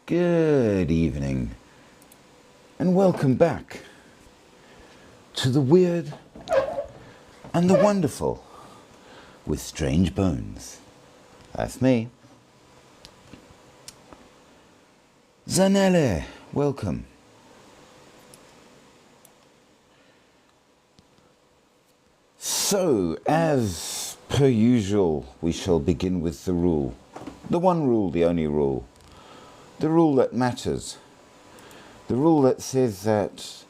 Good evening, and welcome back to the weird and the wonderful with Strange Bones. That's me. Zanele, welcome. So, as per usual, we shall begin with the rule. The one rule, the only rule. The rule that matters. The rule that says that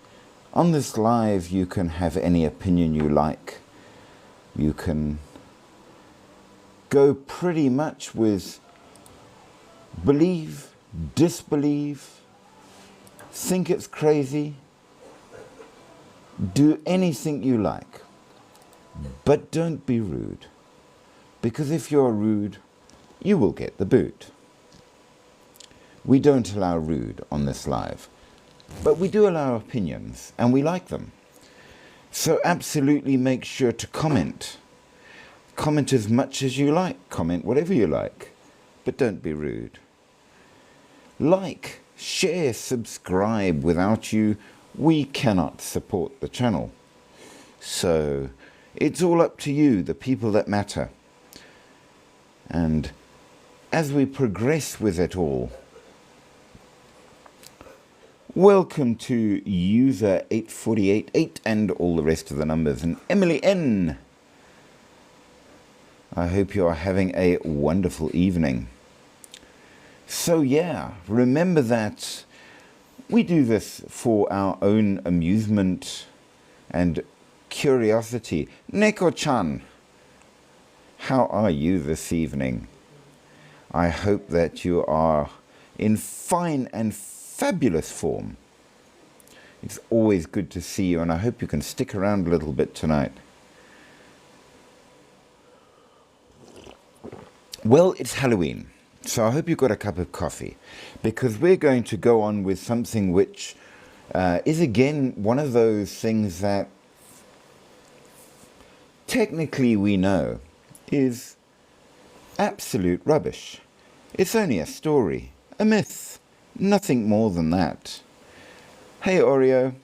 on this live you can have any opinion you like. You can go pretty much with believe, disbelieve, think it's crazy, do anything you like. But don't be rude, because if you're rude, you will get the boot. We don't allow rude on this live, but we do allow opinions, and we like them. So absolutely make sure to comment. Comment as much as you like, comment whatever you like, but don't be rude. Like, share, subscribe. Without you, we cannot support the channel. So it's all up to you, the people that matter. And as we progress with it all, welcome to user 8488 and all the rest of the numbers, and Emily N. I hope you are having a wonderful evening. So yeah, remember that we do this for our own amusement and curiosity. Neko-chan, how are you this evening? I hope that you are in fine and fabulous form. It's always good to see you, and I hope you can stick around a little bit tonight. Well, it's Halloween, so I hope you've got a cup of coffee, because we're going to go on with something which is again one of those things that technically we know is absolute rubbish. It's only a story, a myth. Nothing more than that. Hey Oreo.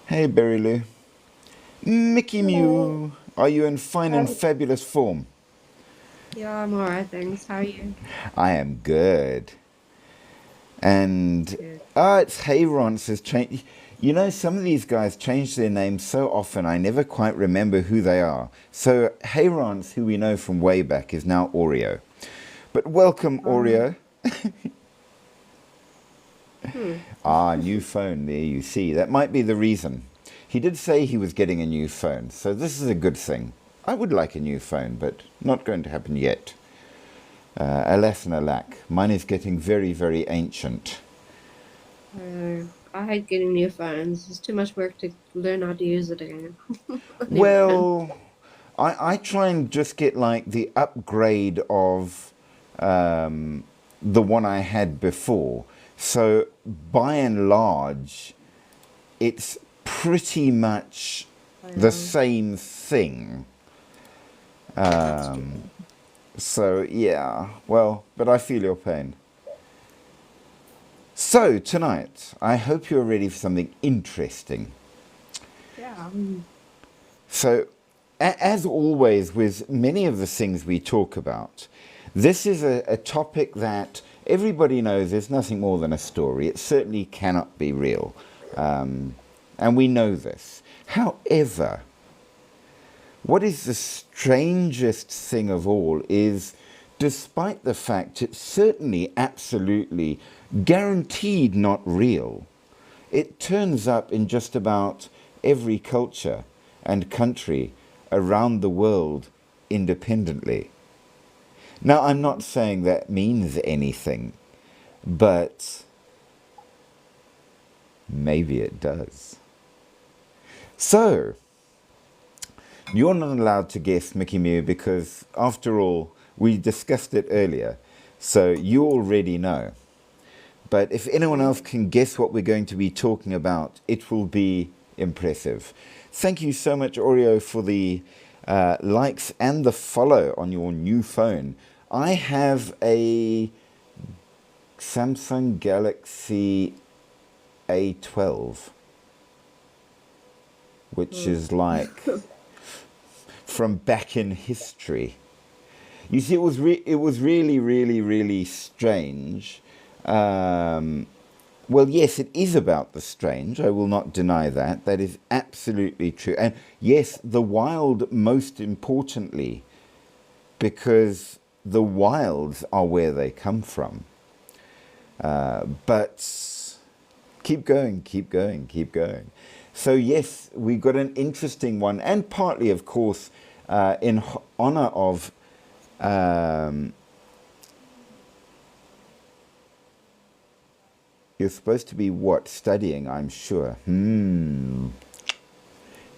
Hey Berry Lou. Mickey Mew. Are you in fine and fabulous form? Yeah, I'm alright, thanks. How are you? I am good. And Good. it's Heyrons has changed. You know, some of these guys change their names so often I never quite remember who they are. So Heyrons, who we know from way back, is now Oreo. But welcome Oreo. New phone, there you see. That might be the reason. He did say he was getting a new phone, so this is a good thing. I would like a new phone, but not going to happen yet. Alas and alack, mine is getting very, very ancient. I hate getting new phones. It's too much work to learn how to use it again. Well, I try and just get like the upgrade of the one I had before. So by and large, it's pretty much the same thing. So yeah, well, but I feel your pain. So tonight, I hope you're ready for something interesting. Yeah. So, as always with many of the things we talk about, this is a topic that everybody knows is nothing more than a story. It certainly cannot be real. And we know this. However, what is the strangest thing of all is, despite the fact it's certainly absolutely guaranteed not real, it turns up in just about every culture and country around the world independently. Now, I'm not saying that means anything, but maybe it does. So, you're not allowed to guess, Mickey Mew, because after all, we discussed it earlier, so you already know. But if anyone else can guess what we're going to be talking about, it will be impressive. Thank you so much, Oreo, for the likes and the follow on your new phone. I have a Samsung Galaxy A12, which is like from back in history. You see, it was really, really, really strange. Well, yes, it is about the strange. I will not deny that. That is absolutely true. And yes, the wild, most importantly, because the wilds are where they come from. But keep going, keep going, keep going. So yes, we got an interesting one, and partly, of course, in honor of you're supposed to be what? Studying, I'm sure.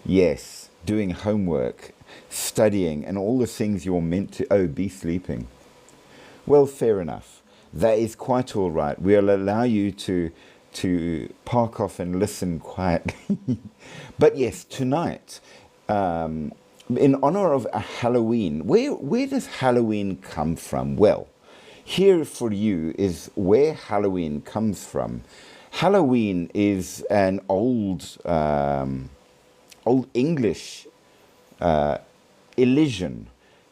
Yes, doing homework, studying, and all the things you're meant to. Oh, be sleeping. Well, fair enough. That is quite all right. We'll allow you to park off and listen quietly. But yes, tonight, in honor of a Halloween, where does Halloween come from? Well, here for you is where Halloween comes from. Halloween is an old English elision.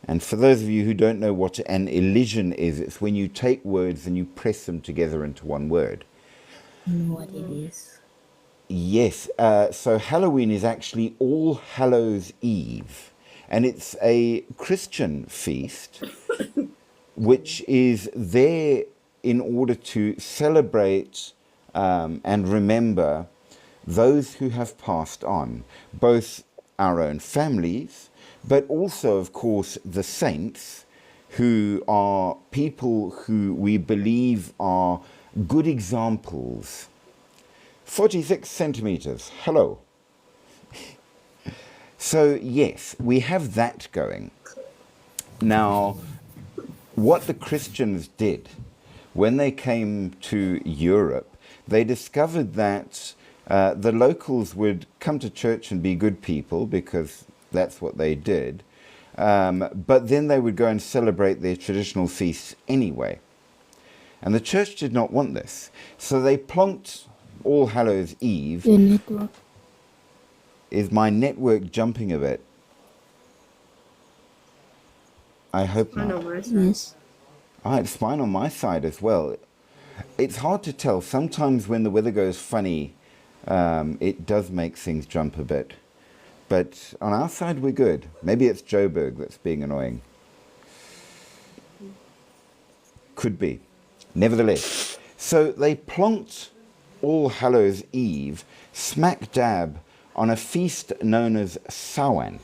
And for those of you who don't know what an elision is, it's when you take words and you press them together into one word. I know what it is. Yes, so Halloween is actually All Hallows Eve, and it's a Christian feast which is there in order to celebrate and remember those who have passed on, both our own families, but also, of course, the saints, who are people who we believe are good examples. 46 centimeters, hello. So yes, we have that going. Now, what the Christians did when they came to Europe, they discovered that the locals would come to church and be good people because that's what they did. But then they would go and celebrate their traditional feasts anyway. And the church did not want this. So they plonked All Hallows Eve. Your network. Is my network jumping a bit? I hope I know not. my side. Yes. It's fine on my side as well. It's hard to tell. Sometimes when the weather goes funny, it does make things jump a bit. But on our side, we're good. Maybe it's Joburg that's being annoying. Could be. Nevertheless, so they plonked All Hallows Eve smack dab on a feast known as Samhain,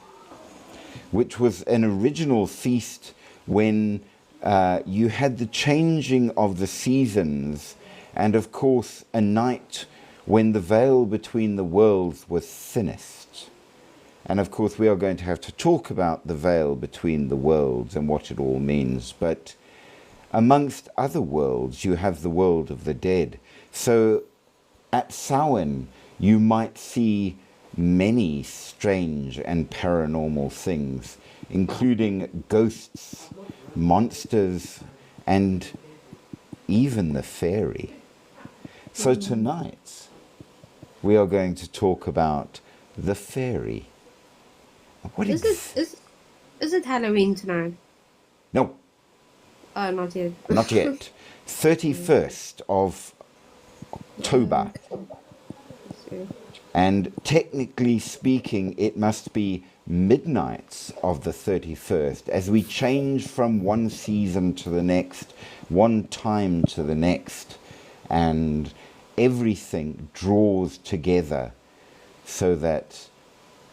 which was an original feast when you had the changing of the seasons, and of course a night when the veil between the worlds was thinnest. And of course we are going to have to talk about the veil between the worlds and what it all means. But amongst other worlds, you have the world of the dead. So at Samhain, you might see many strange and paranormal things, including ghosts, monsters, and even the fairy. So tonight, we are going to talk about the fairy. What Is it Halloween tonight? No, Oh, not yet. not yet. 31st of October. So, And technically speaking, it must be midnights of the 31st as we change from one season to the next, one time to the next, and everything draws together so that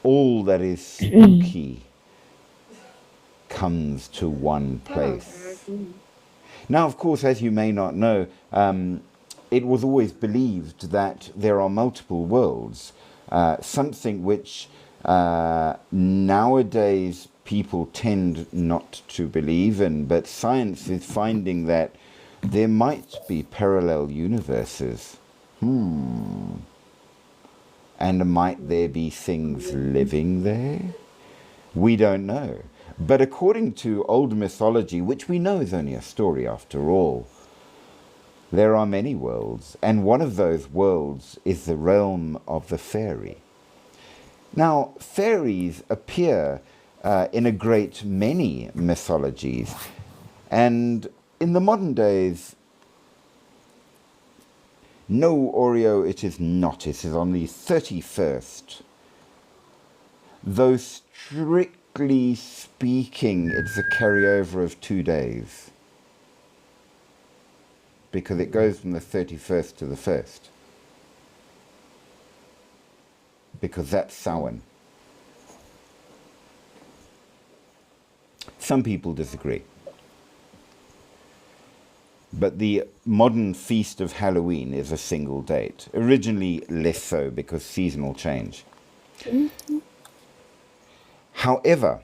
all that is spooky comes to one place. Now, of course, as you may not know, it was always believed that there are multiple worlds, something which nowadays people tend not to believe in, but science is finding that there might be parallel universes. And might there be things living there? We don't know. But according to old mythology, which we know is only a story after all, There are many worlds, and one of those worlds is the realm of the fairy. Now, fairies appear in a great many mythologies, and in the modern days, no, Oreo, it is not. It is on the 31st. Though strictly speaking, it's a carryover of 2 days, because it goes from the 31st to the 1st, because that's Samhain. Some people disagree. But the modern feast of Halloween is a single date. Originally less so because seasonal change. However,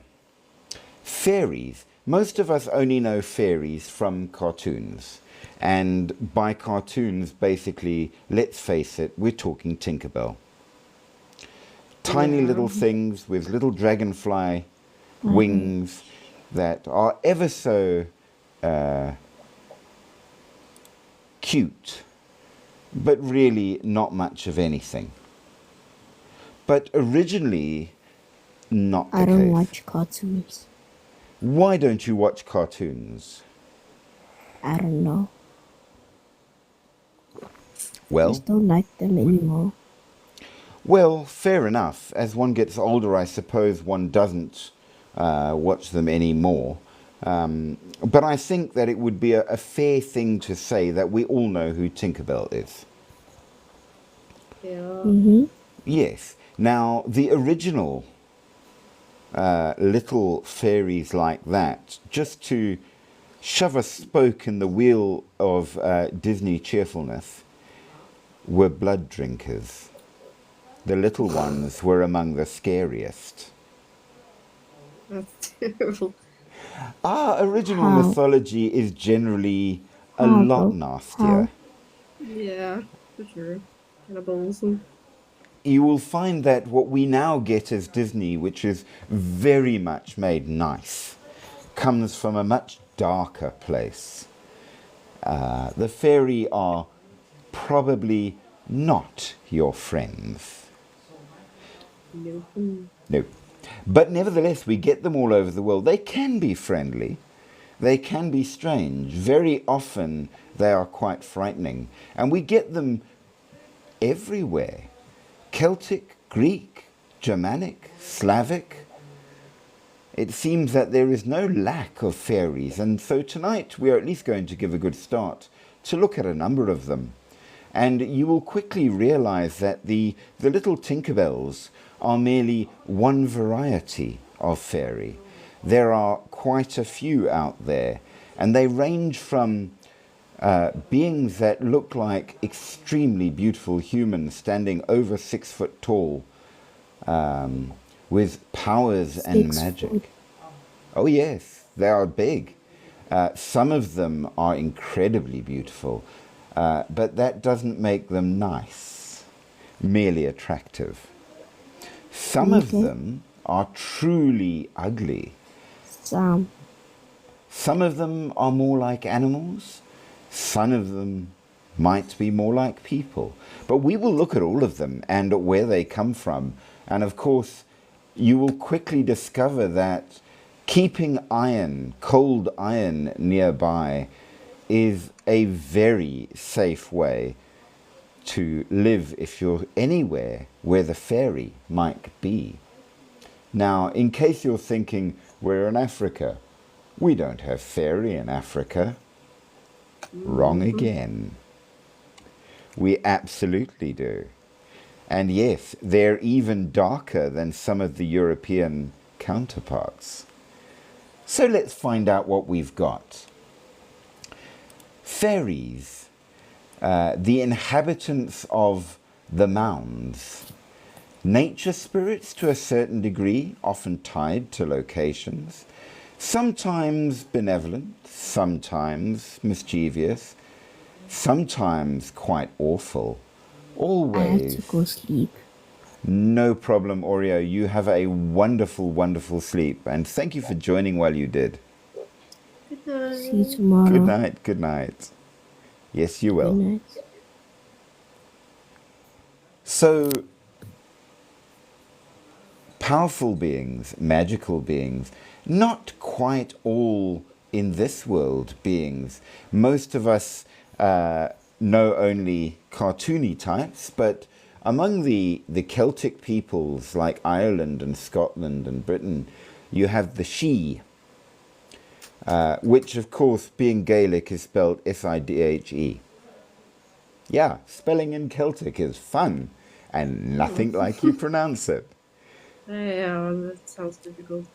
fairies, most of us only know fairies from cartoons. And by cartoons, basically, let's face it, we're talking Tinkerbell. Tiny little things with little dragonfly wings that are ever so cute, but really not much of anything. But originally, not the I don't case. watch cartoons. Why don't you watch cartoons? I don't know. Well, Just don't like them anymore. well, fair enough. As one gets older, I suppose one doesn't watch them anymore. But I think that it would be a fair thing to say that we all know who Tinkerbell is. Yeah. Yes. Now, the original little fairies like that, just to shove a spoke in the wheel of Disney cheerfulness, were blood drinkers. The little ones were among the scariest. That's terrible. Our original How? mythology is generally a How, lot though? nastier. Yeah, for sure. Cannibalism. You will find that what we now get as Disney, which is very much made nice, comes from a much darker place. The fairy are probably not your friends. Nope. No. But nevertheless, we get them all over the world. They can be friendly. They can be strange. Very often, they are quite frightening. And we get them everywhere. Celtic, Greek, Germanic, Slavic. It seems that there is no lack of fairies. And so tonight, we are at least going to give a good start to look at a number of them. And you will quickly realize that the little Tinkerbells are merely one variety of fairy. There are quite a few out there, and they range from beings that look like extremely beautiful humans standing over 6 foot tall with powers and 6 magic. foot. Oh yes, they are big. Some of them are incredibly beautiful, but that doesn't make them nice, merely attractive. Some of Okay. them are truly ugly. Some. Some of them are more like animals. Some of them might be more like people. But we will look at all of them and where they come from. And of course, you will quickly discover that keeping iron, cold iron nearby is a very safe way to live if you're anywhere where the fairy might be. Now, in case you're thinking, we're in Africa. We don't have fairy in Africa. Wrong again. We absolutely do. And yes, they're even darker than some of the European counterparts. So let's find out what we've got. Fairies, the inhabitants of the mounds, nature spirits to a certain degree, often tied to locations, sometimes benevolent, sometimes mischievous, sometimes quite awful, I have always. to go sleep. No problem, Oreo. You have a wonderful, wonderful sleep, and thank you for joining while you did. Good night. See you tomorrow. Good night, good night. Yes, you Very will. nice. So, powerful beings, magical beings, not quite all in this world beings. Most of us know only cartoony types, but among the Celtic peoples like Ireland and Scotland and Britain, you have the Sidhe, which of course, being Gaelic, is spelled Sidhe. Yeah, spelling in Celtic is fun and nothing like you pronounce it. Yeah, that sounds difficult.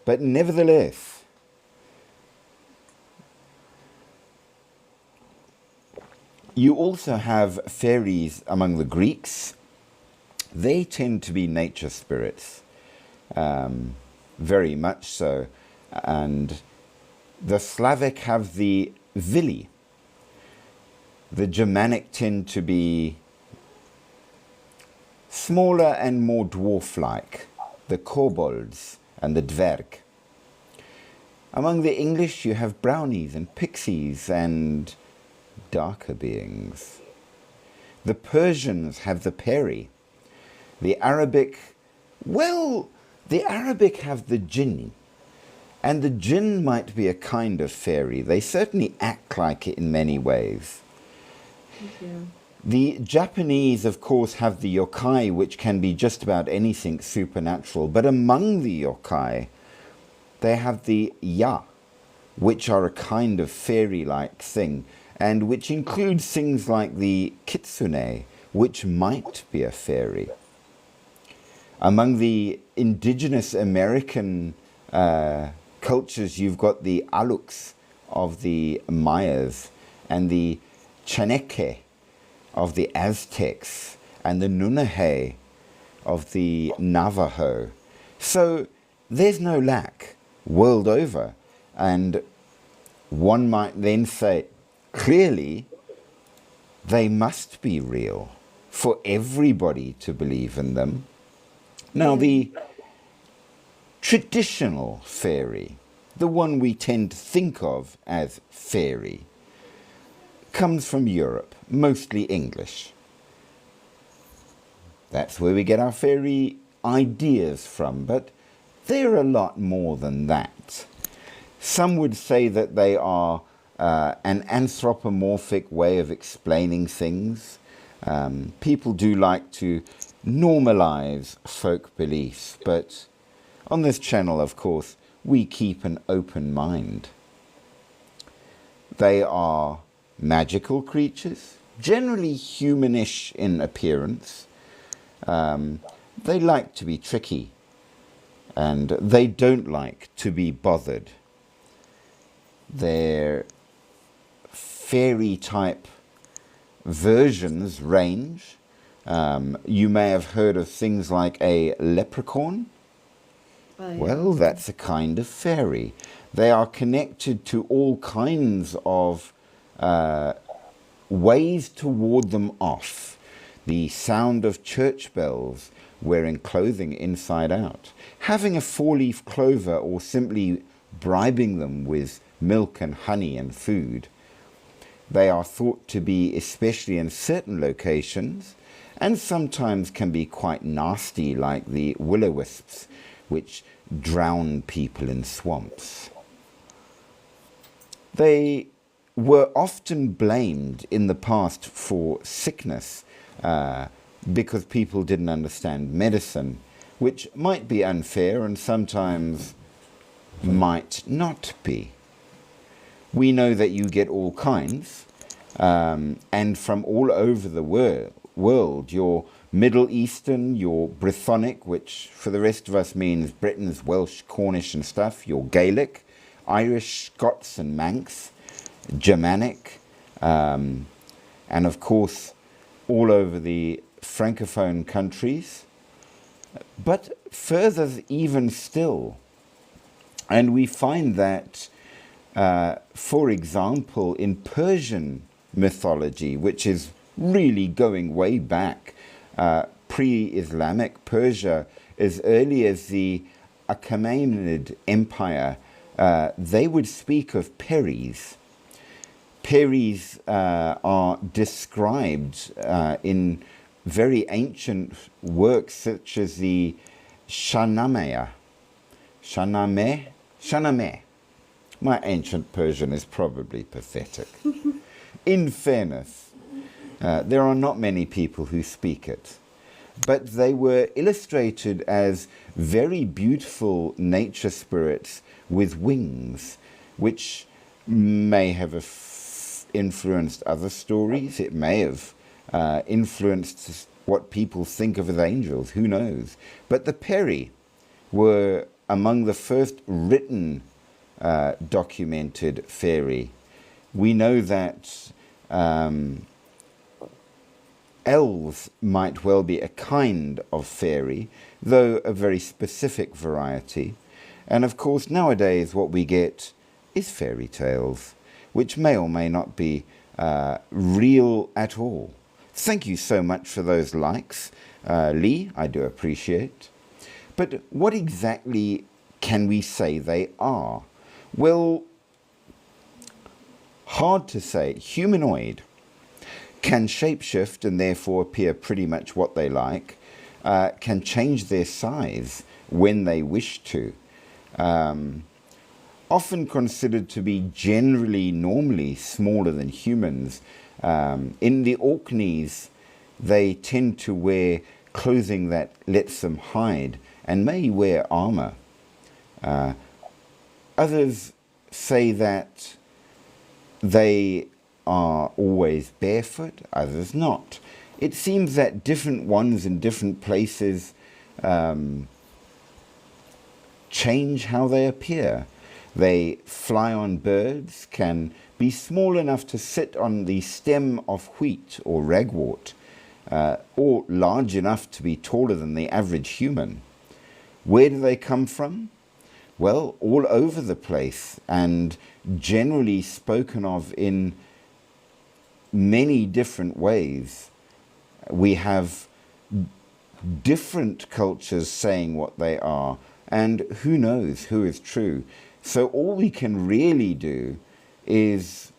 But nevertheless, you also have fairies among the Greeks. They tend to be nature spirits, very much so. And the Slavic have the Vili. The Germanic tend to be smaller and more dwarf-like, the kobolds and the dverg. Among the English, you have brownies and pixies and darker beings. The Persians have the peri. The Arabic, well, the Arabic have the jinn. And the jinn might be a kind of fairy. They certainly act like it in many ways. Yeah. The Japanese, of course, have the yokai, which can be just about anything supernatural. But among the yokai, they have the ya, which are a kind of fairy-like thing, and which includes things like the kitsune, which might be a fairy. Among the indigenous American cultures, you've got the aluks of the Mayas, and the chaneque of the Aztecs, and the Nunahe of the Navajo. So there's no lack world over. And one might then say, clearly, they must be real for everybody to believe in them. Now, the traditional fairy, the one we tend to think of as fairy, comes from Europe, mostly English. That's where we get our fairy ideas from, but they're a lot more than that. Some would say that they are an anthropomorphic way of explaining things. People do like to normalize folk beliefs, but on this channel, of course, we keep an open mind. They are magical creatures, generally humanish in appearance. They like to be tricky, and they don't like to be bothered. Their fairy type versions range. You may have heard of things like a leprechaun. Oh, yeah. Well, that's a kind of fairy. They are connected to all kinds of ways to ward them off. The sound of church bells, wearing clothing inside out, having a four-leaf clover, or simply bribing them with milk and honey and food. They are thought to be, especially in certain locations, and sometimes can be quite nasty, like the will-o-wisps, which drown people in swamps. They were often blamed in the past for sickness because people didn't understand medicine, which might be unfair and sometimes might not be. We know that you get all kinds, and from all over the world, your Middle Eastern, your Brythonic, which for the rest of us means Britons, Welsh, Cornish and stuff, your Gaelic, Irish, Scots and Manx, Germanic, and of course all over the Francophone countries, but further even still. And we find that, for example, in Persian mythology, which is really going way back, pre-Islamic Persia, as early as the Achaemenid Empire, they would speak of peris. Fairies are described in very ancient works such as the Shahnameh. Shahnameh. My ancient Persian is probably pathetic. In fairness, there are not many people who speak it, but they were illustrated as very beautiful nature spirits with wings, which may have influenced other stories. It may have influenced what people think of as angels, who knows. But the Peri were among the first written documented fairy. We know that elves might well be a kind of fairy, though a very specific variety. And of course, nowadays what we get is fairy tales, which may or may not be real at all. Thank you so much for those likes, Lee, I do appreciate. But what exactly can we say they are? Well, hard to say. Humanoid, can shapeshift and therefore appear pretty much what they like, can change their size when they wish to. Often considered to be generally, normally smaller than humans. In the Orkneys, they tend to wear clothing that lets them hide and may wear armor. Others say that they are always barefoot, others not. It seems that different ones in different places change how they appear. They fly on birds, can be small enough to sit on the stem of wheat or ragwort, or large enough to be taller than the average human. Where do they come from? Well, all over the place, and generally spoken of in many different ways. We have different cultures saying what they are, and who knows who is true. So all we can really do is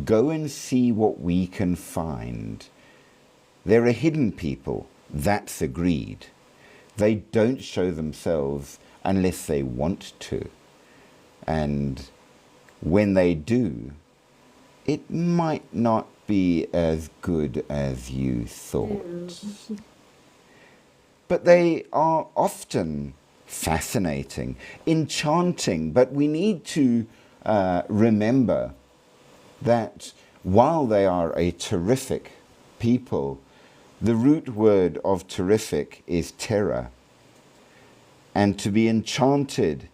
go and see what we can find. There are hidden people, that's agreed. They don't show themselves unless they want to. And when they do, it might not be as good as you thought. But they are often fascinating, enchanting, but we need to remember that while they are a terrific people, the root word of terrific is terror. And to be enchanted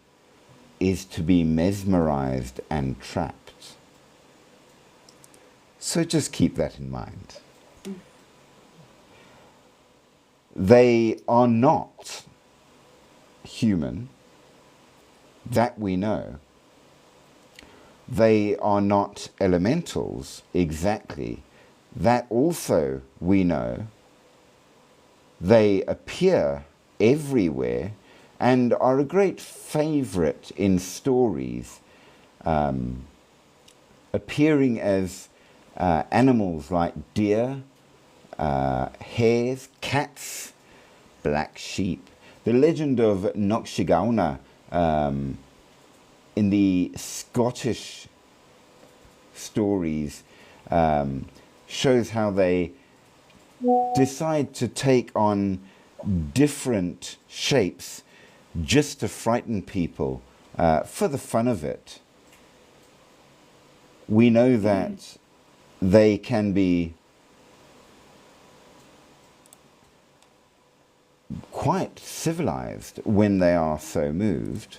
is to be mesmerized and trapped. So just keep that in mind. They are not human, that we know. They are not elementals, exactly. That also we know. They appear everywhere and are a great favorite in stories, appearing as animals like deer, hares, cats, black sheep. The legend of Nokshigauna in the Scottish stories shows how they decide to take on different shapes just to frighten people for the fun of it. We know that they can be quite civilized when they are so moved,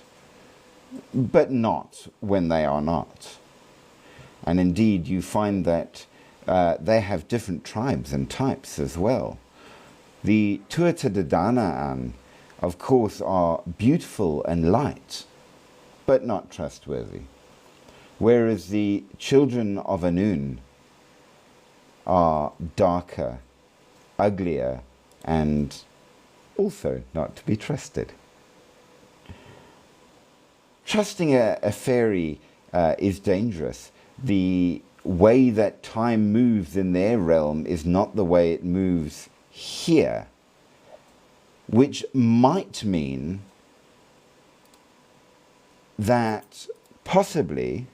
but not when they are not. And indeed, you find that they have different tribes and types as well. The Tuatha De Danann, of course, are beautiful and light, but not trustworthy. Whereas the children of Anun are darker, uglier, and also not to be trusted. Trusting a fairy is dangerous. the way that time moves in their realm is not the way it moves here, which might mean that possibly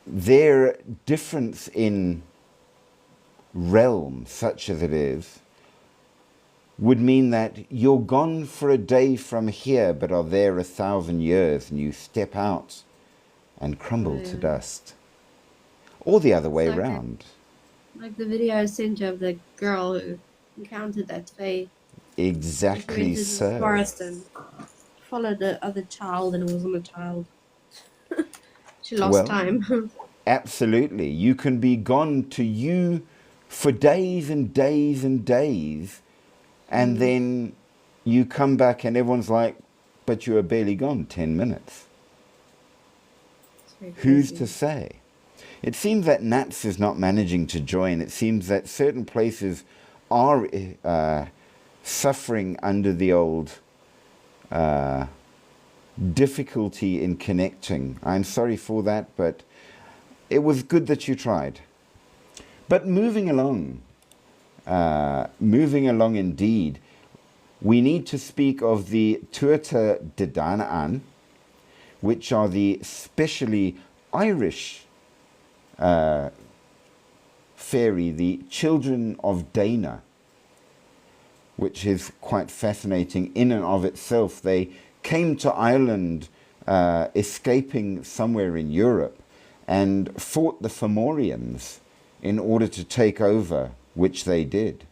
their difference in realm, such as it is, would mean that you're gone for a day from here but are there 1,000 years, and you step out and crumble to dust. Or the other way It's like around. Like the video I sent you of the girl who encountered that fae. She went Exactly into the so. forest and followed the other child, and it wasn't a child. She lost Well, time. absolutely. You can be gone to you for days and days and days, and then you come back and everyone's like, but you were barely gone 10 minutes. It's very Who's crazy. to say? It seems that Nats is not managing to join. It seems that certain places are suffering under the old difficulty in connecting. I'm sorry for that, but it was good that you tried. But moving along indeed, we need to speak of the Tuatha De Danann, which are the specially Irish fairy, the children of Dana, which is quite fascinating in and of itself. They came to Ireland escaping somewhere in Europe and fought the Fomorians in order to take over, which they did.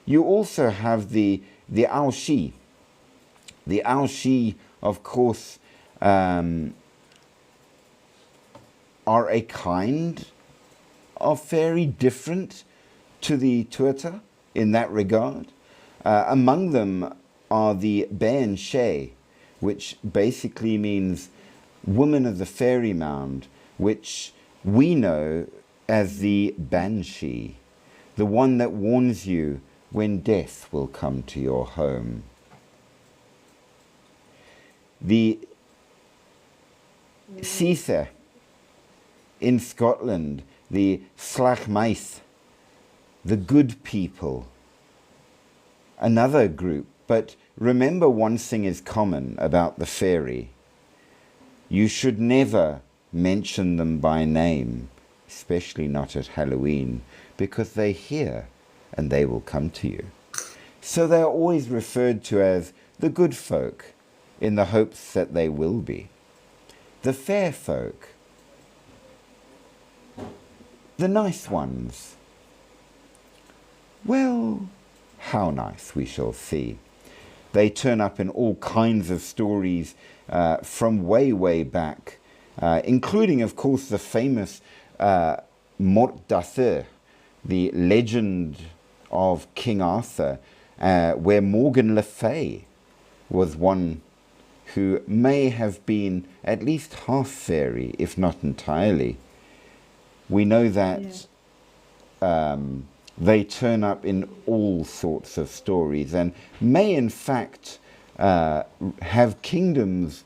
You also have the Aoshi. The Aoshi, of course, are a kind of fairy different to the Tuatha in that regard. Among them are the Bean She, which basically means woman of the fairy mound, which we know as the Banshee, the one that warns you when death will come to your home. The Sitha in Scotland, the Slachmaith, the good people, another group. But remember, one thing is common about the fairy. You should never mention them by name, especially not at Halloween, because they hear and they will come to you. So they are always referred to as the good folk, in the hopes that they will be. The fair folk, the nice ones. Well, how nice, we shall see. They turn up in all kinds of stories from way, way back, including, of course, the famous Mort d'Arthur, the legend of King Arthur, where Morgan Le Fay was one who may have been at least half fairy, if not entirely. We know that they turn up in all sorts of stories and may in fact have kingdoms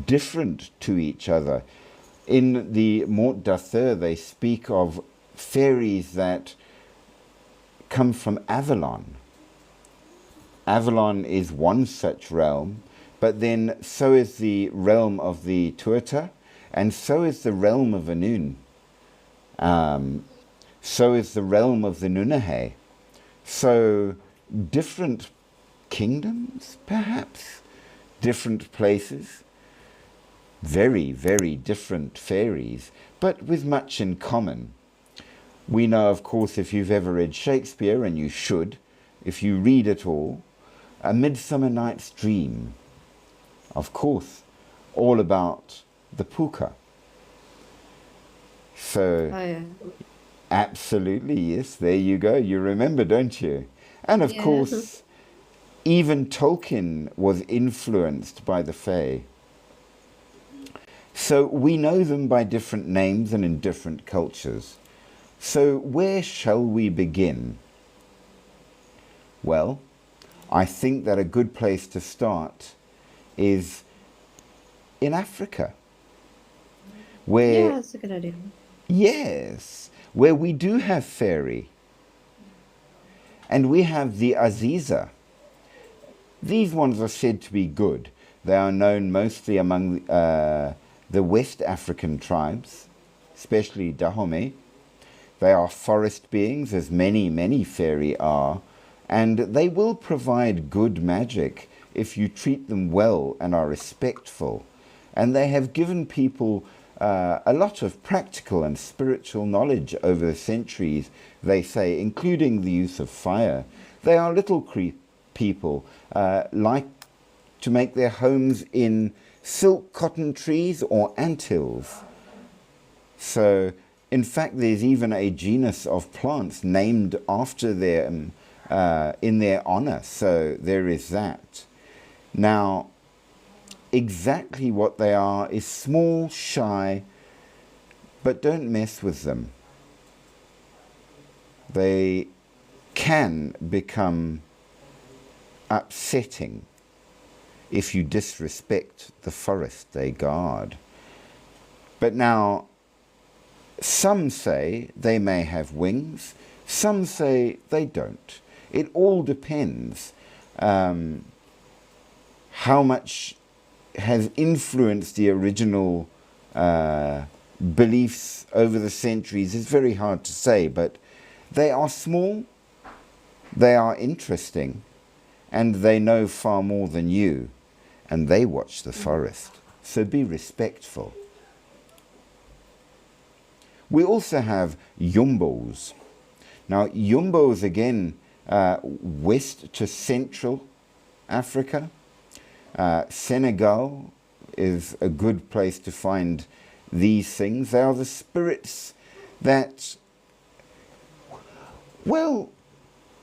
different to each other. In the Mort d'Arthur, they speak of fairies that come from Avalon. Avalon is one such realm, but then so is the realm of the Tuatha, and so is the realm of Anun. So is the realm of the Nunnehay. So different kingdoms, perhaps, different places, very, very different fairies, but with much in common. We know, of course, if you've ever read Shakespeare, and you should, if you read it all, A Midsummer Night's Dream, of course, all about the puka. So, Oh, yeah. absolutely, yes, there you go. You remember, don't you? And of Yeah. course, even Tolkien was influenced by the Fae. So we know them by different names and in different cultures. So where shall we begin? Well, I think that a good place to start is in Africa. where, Yeah, that's a good idea. yes, where we do have fairy. And we have the Aziza. These ones are said to be good. They are known mostly among the West African tribes, especially Dahomey. They are forest beings, as many fairy are, and they will provide good magic if you treat them well and are respectful. And they have given people a lot of practical and spiritual knowledge over the centuries, they say, including the use of fire. They are little people, like to make their homes in silk cotton trees or anthills. So, in fact, there's even a genus of plants named after them in their honor. So there is that. Now, exactly what they are is small, shy, but don't mess with them. They can become upsetting if you disrespect the forest they guard. But now, some say they may have wings, some say they don't. It all depends how much has influenced the original beliefs over the centuries. It's very hard to say, but they are small, they are interesting, and they know far more than you, and they watch the forest. So be respectful. We also have Yumbos. Now, Yumbos, again, west to central Africa. Senegal is a good place to find these things. They are the spirits that, well,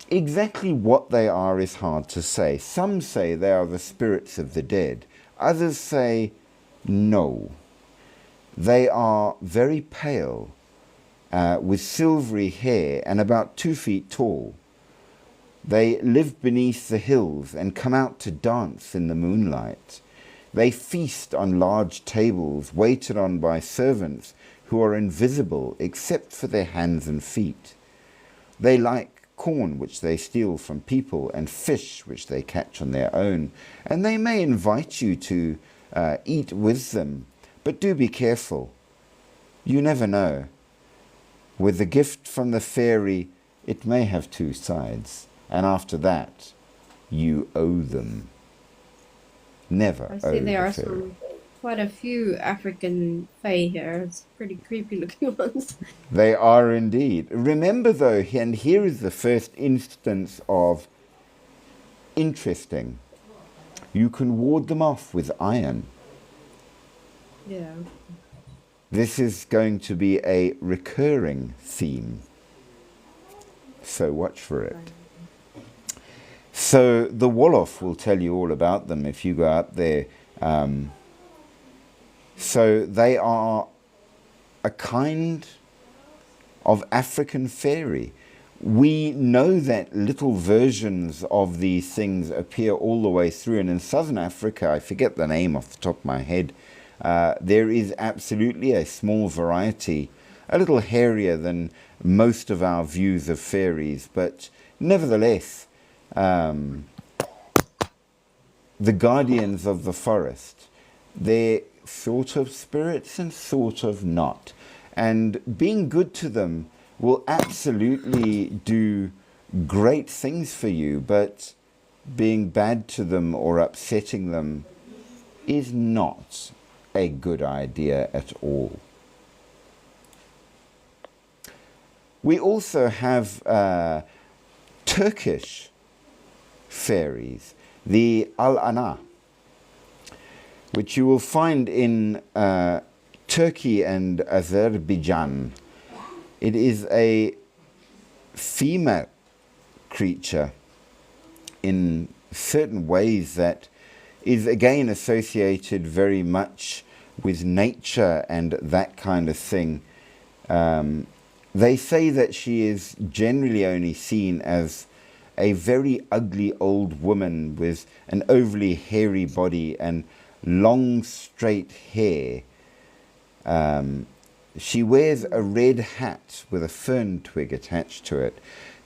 exactly what they are is hard to say. Some say they are the spirits of the dead. Others say no. They are very pale, with silvery hair and about 2 feet tall. They live beneath the hills and come out to dance in the moonlight. They feast on large tables waited on by servants who are invisible except for their hands and feet. They like corn which they steal from people and fish which they catch on their own, and they may invite you to eat with them, but do be careful. You never know. With the gift from the fairy, it may have 2 sides, and after that, you owe them. Never I Oh, see owe there the are fairy. quite a few African fae here. It's pretty creepy looking ones. They are indeed. Remember though, and here is the first instance of interesting. You can ward them off with iron. Yeah. This is going to be a recurring theme. So watch for it. So the Wolof will tell you all about them if you go up there. So they are a kind of African fairy. We know that little versions of these things appear all the way through, and in southern Africa, I forget the name off the top of my head, there is absolutely a small variety, a little hairier than most of our views of fairies, but nevertheless, the guardians of the forest, they're sort of spirits and sort of not. And being good to them will absolutely do great things for you, but being bad to them or upsetting them is not a good idea at all. We also have Turkish fairies, the Al-Ana, which you will find in Turkey and Azerbaijan. It is a female creature in certain ways that is again associated very much with nature and that kind of thing. They say that she is generally only seen as a very ugly old woman with an overly hairy body and long straight hair. She wears a red hat with a fern twig attached to it.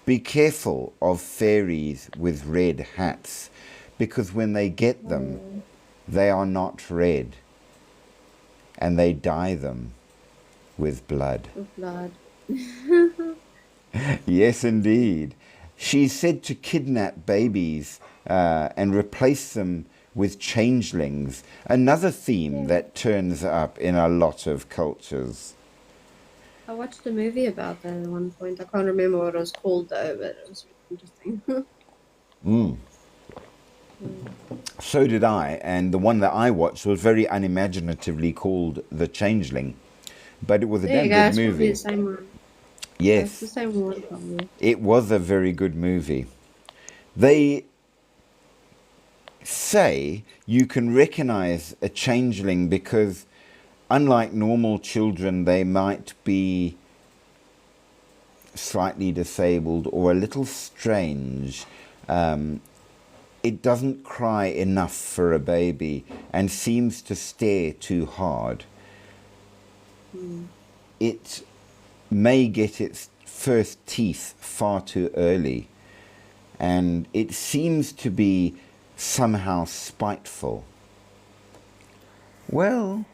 Be careful of fairies with red hats, because when they get them, they are not red, and they dye them with blood. With blood. Yes, indeed. She's said to kidnap babies and replace them with changelings, another theme that turns up in a lot of cultures. I watched a movie about that at one point. I can't remember what it was called though, but it was really interesting. So did I, and the one that I watched was very unimaginatively called The Changeling, but it was a There you damn go. good It's probably movie. the same one. It's the Yes, same one probably. it was a very good movie. They say you can recognize a changeling because, unlike normal children, they might be slightly disabled or a little strange. It doesn't cry enough for a baby and seems to stare too hard. It may get its first teeth far too early, and it seems to be somehow spiteful. Well,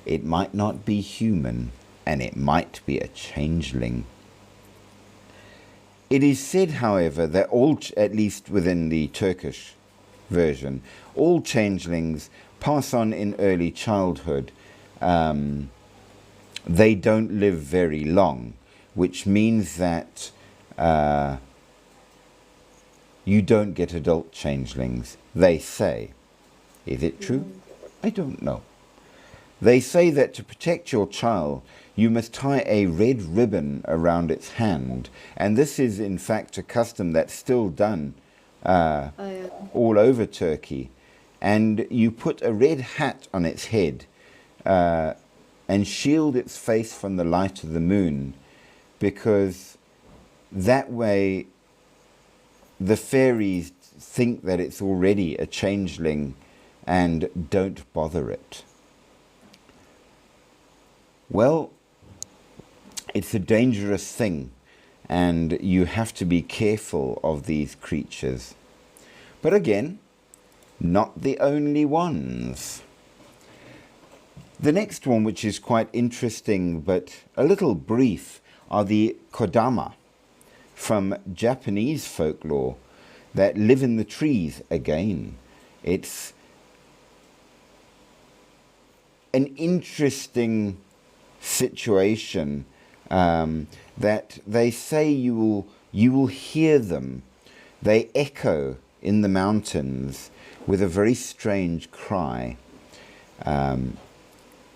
it might not be human, and it might be a changeling. It is said, however, that all, at least within the Turkish version, all changelings pass on in early childhood. They don't live very long, which means that you don't get adult changelings, they say. Is it true? I don't know. They say that to protect your child, you must tie a red ribbon around its hand. And this is, in fact, a custom that's still done all over Turkey. And you put a red hat on its head and shield its face from the light of the moon, because that way the fairies think that it's already a changeling and don't bother it. Well, it's a dangerous thing, and you have to be careful of these creatures. But again, not the only ones. The next one, which is quite interesting but a little brief, are the Kodama from Japanese folklore that live in the trees again. It's an interesting situation that they say you will hear them. They echo in the mountains with a very strange cry.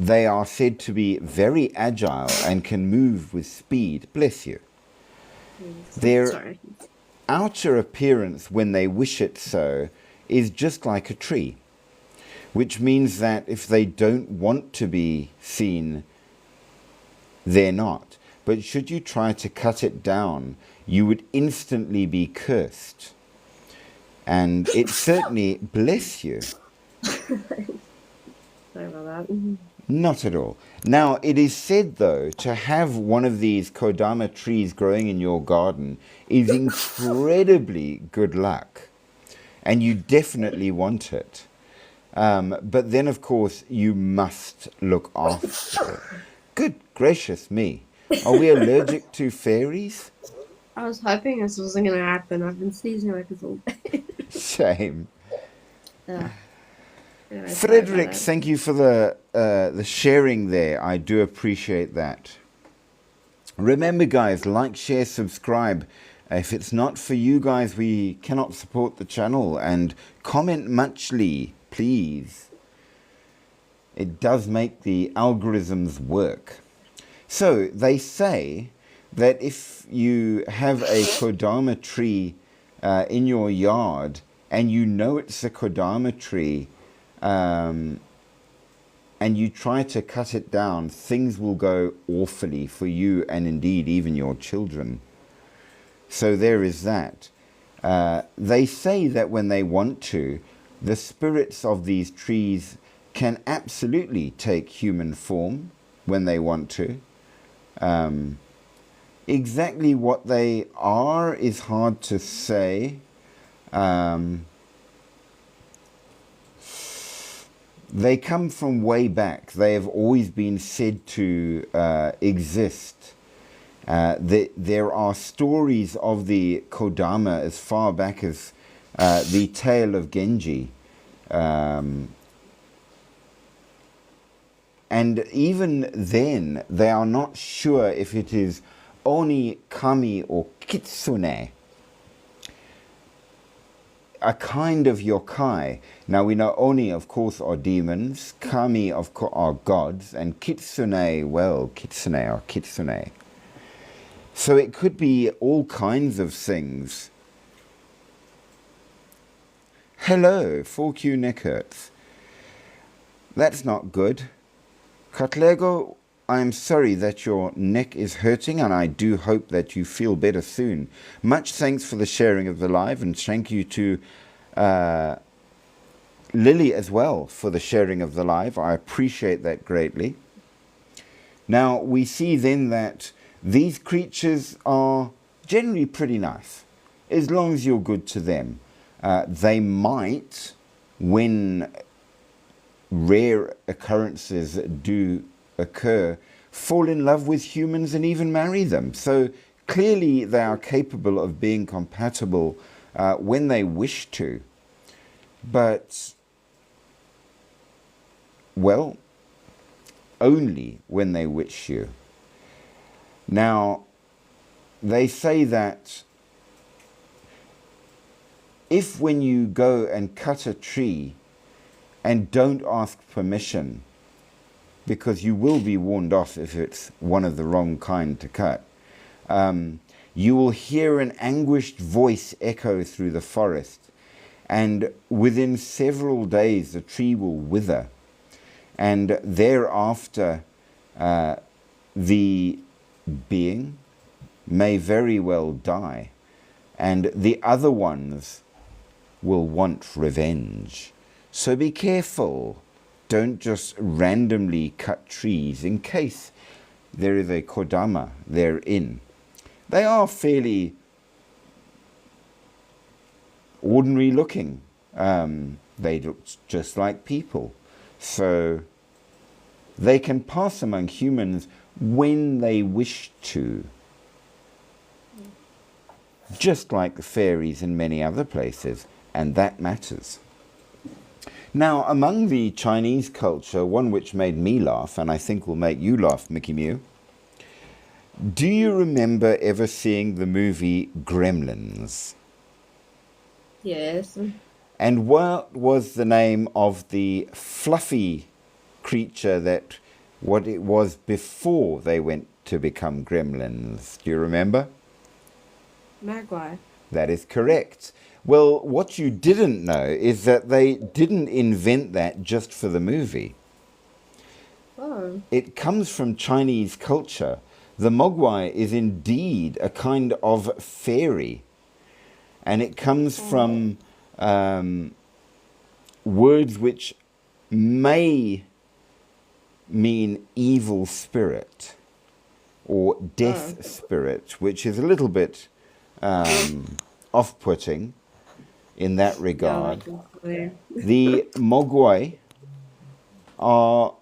They are said to be very agile and can move with speed. Bless you. Their outer appearance, when they wish it so, is just like a tree, which means that if they don't want to be seen, they're not. But should you try to cut it down, you would instantly be cursed. And it certainly, bless you. Sorry about that. Not at all. Now, it is said, though, to have one of these Kodama trees growing in your garden is incredibly good luck. And you definitely want it. But then, of course, you must look after it. Good gracious me. Are we allergic to fairies? I was hoping this wasn't going to happen. I've been sneezing like this all day. Shame. Anyway, Frederick, thank you for the sharing there. I do appreciate that. Remember, guys, like, share, subscribe. If it's not for you guys, we cannot support the channel. And comment muchly, please. It does make the algorithms work. So they say that if you have a Kodama tree in your yard and you know it's a Kodama tree, and you try to cut it down, things will go awfully for you and indeed even your children. So there is that. They say that when they want to, the spirits of these trees can absolutely take human form when they want to. Exactly what they are is hard to say. They come from way back. They have always been said to exist. There are stories of the Kodama as far back as the tale of Genji. And even then, they are not sure if it is Oni, Kami, or Kitsune, a kind of yokai. Now we know Oni, of course, are demons, Kami, of course, are gods, and Kitsune, well, Kitsune are Kitsune. So it could be all kinds of things. Hello, 4Q Neckerts. That's not good. Katlego, I am sorry that your neck is hurting, and I do hope that you feel better soon. Much thanks for the sharing of the live, and thank you to Lily as well for the sharing of the live. I appreciate that greatly. Now, we see then that these creatures are generally pretty nice, as long as you're good to them. They might, when rare occurrences do occur, fall in love with humans and even marry them. So clearly they are capable of being compatible when they wish to. But, well, only when they wish you. Now, they say that if when you go and cut a tree and don't ask permission, because you will be warned off if it's one of the wrong kind to cut, you will hear an anguished voice echo through the forest, and within several days the tree will wither, and thereafter the being may very well die, and the other ones will want revenge. So be careful. Don't just randomly cut trees in case there is a Kodama therein. They are fairly ordinary looking. They look just like people. So they can pass among humans when they wish to. Just like the fairies in many other places, and that matters. Now, among the Chinese culture, one which made me laugh, and I think will make you laugh, Mickey Mew, do you remember ever seeing the movie Gremlins? Yes. And what was the name of the fluffy creature that what it was before they went to become gremlins? Do you remember? Magpie. That is correct. Well, what you didn't know is that they didn't invent that just for the movie. Oh. It comes from Chinese culture. The Mogwai is indeed a kind of fairy. And it comes from words which may mean evil spirit or death spirit, which is a little bit off-putting in that regard. Yeah, The Mogwai are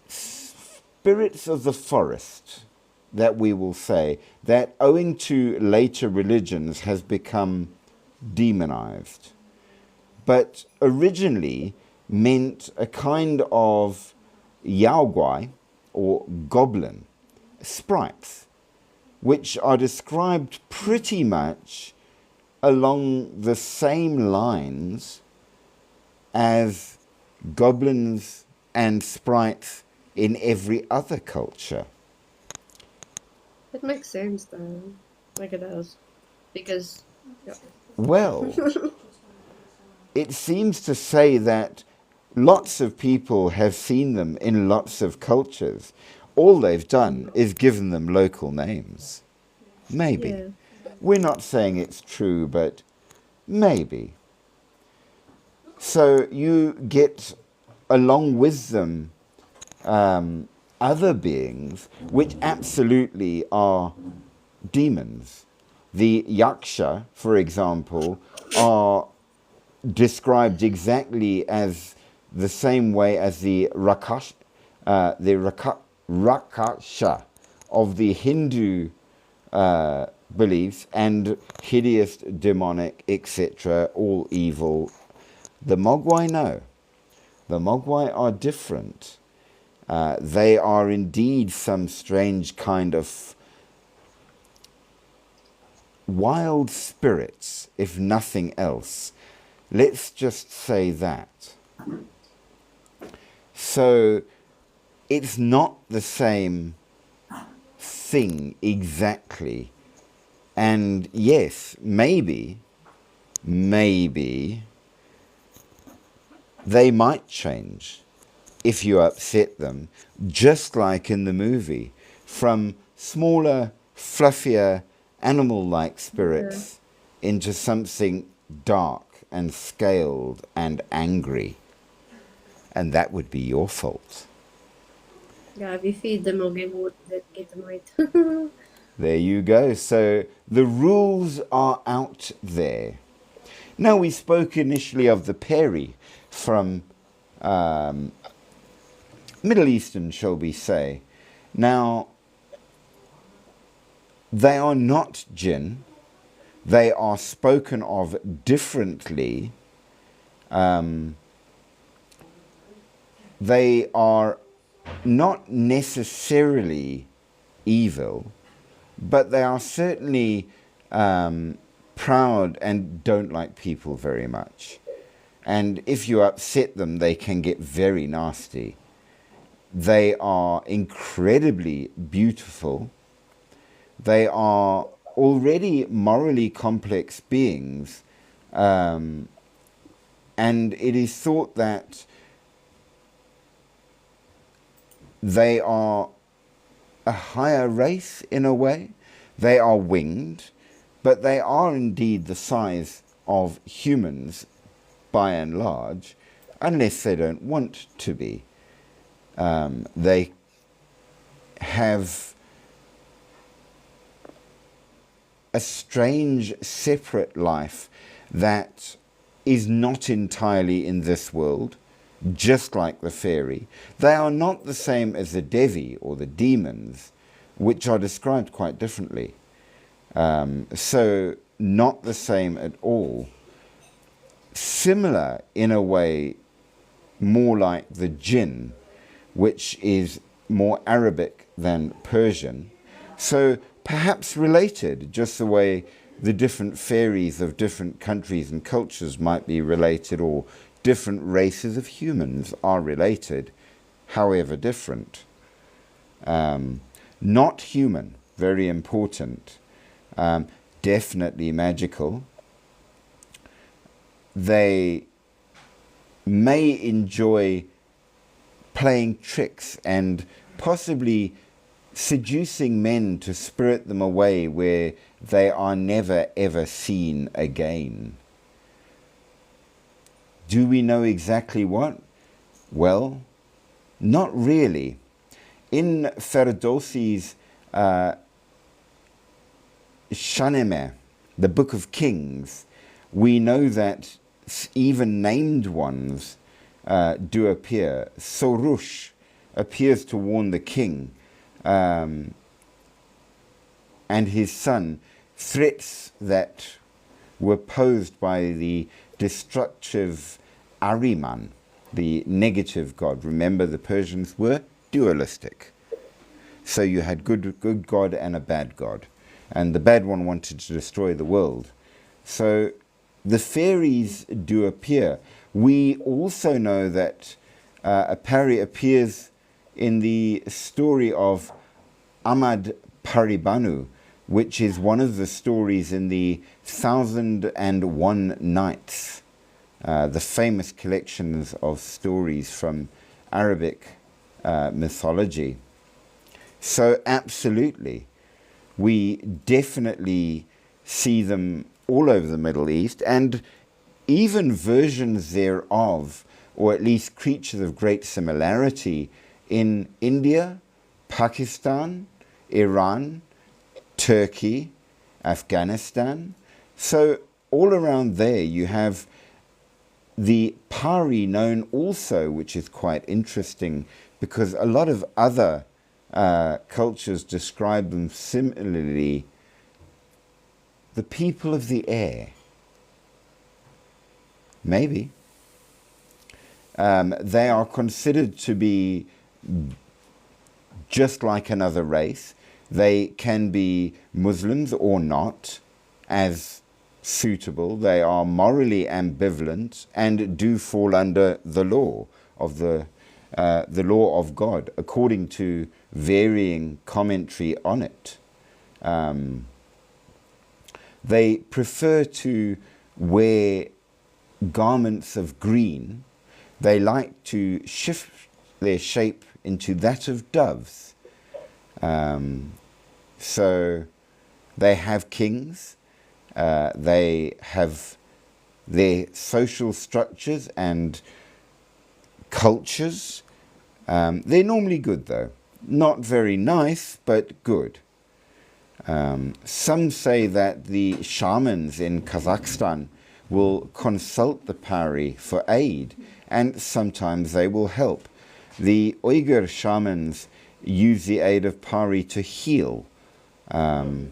spirits of the forest, that we will say, that owing to later religions has become demonized, but originally meant a kind of yaoguai or goblin sprites, which are described pretty much along the same lines as goblins and sprites in every other culture. It makes sense though. Like it does. Because Well, it seems to say that lots of people have seen them in lots of cultures. All they've done is given them local names. Maybe. yeah. We're not saying it's true, but maybe. So you get along with them other beings which absolutely are demons. The yaksha, for example, are described exactly as the same way as the rakasha of the Hindu beliefs, and hideous, demonic, etc., all evil. The Mogwai, no. The Mogwai are different. They are indeed some strange kind of wild spirits, if nothing else. Let's just say that. So it's not the same thing exactly. And yes, maybe they might change if you upset them, just like in the movie, from smaller, fluffier, animal-like spirits into something dark and scaled and angry. And that would be your fault. Yeah, if you feed them or give water, they get annoyed. There you go. So the rules are out there. Now, we spoke initially of the Peri from Middle Eastern, shall we say. Now, they are not jinn. They are spoken of differently. They are not necessarily evil, but they are certainly proud and don't like people very much. And if you upset them, they can get very nasty. They are incredibly beautiful. They are already morally complex beings. And it is thought that they are a higher race in a way. They are winged, but they are indeed the size of humans by and large, unless they don't want to be. They have a strange separate life that is not entirely in this world, just like the fairy. They are not the same as the Devi or the demons, which are described quite differently. So not the same at all. Similar in a way, more like the jinn, which is more Arabic than Persian. So perhaps related, just the way the different fairies of different countries and cultures might be related, or different races of humans are related, however different. Not human, very important. Definitely magical. They may enjoy playing tricks and possibly seducing men to spirit them away where they are never ever seen again. Do we know exactly what? Well, not really. In Ferdowsi's Shahnameh, the Book of Kings, we know that even named ones do appear. Sorush appears to warn the king and his son, threats that were posed by the destructive Ahriman, the negative god. Remember, the Persians were dualistic. So you had good god and a bad god. And the bad one wanted to destroy the world. So the fairies do appear. We also know that a Pari appears in the story of Ahmad Paribanu, which is one of the stories in the 1001 Nights, the famous collections of stories from Arabic mythology. So absolutely, we definitely see them all over the Middle East, and even versions thereof, or at least creatures of great similarity, in India, Pakistan, Iran, Turkey, Afghanistan. So all around there you have the Pari known also, which is quite interesting because a lot of other cultures describe them similarly, the people of the air. Maybe. They are considered to be just like another race. They can be Muslims or not, as suitable. They are morally ambivalent and do fall under the law of the law of God, according to varying commentary on it. They prefer to wear garments of green. They like to shift their shape into that of doves. So they have kings, they have their social structures and cultures. They're normally good though. Not very nice, but good. Some say that the shamans in Kazakhstan will consult the Pari for aid, and sometimes they will help. The Uyghur shamans use the aid of Pari to heal. And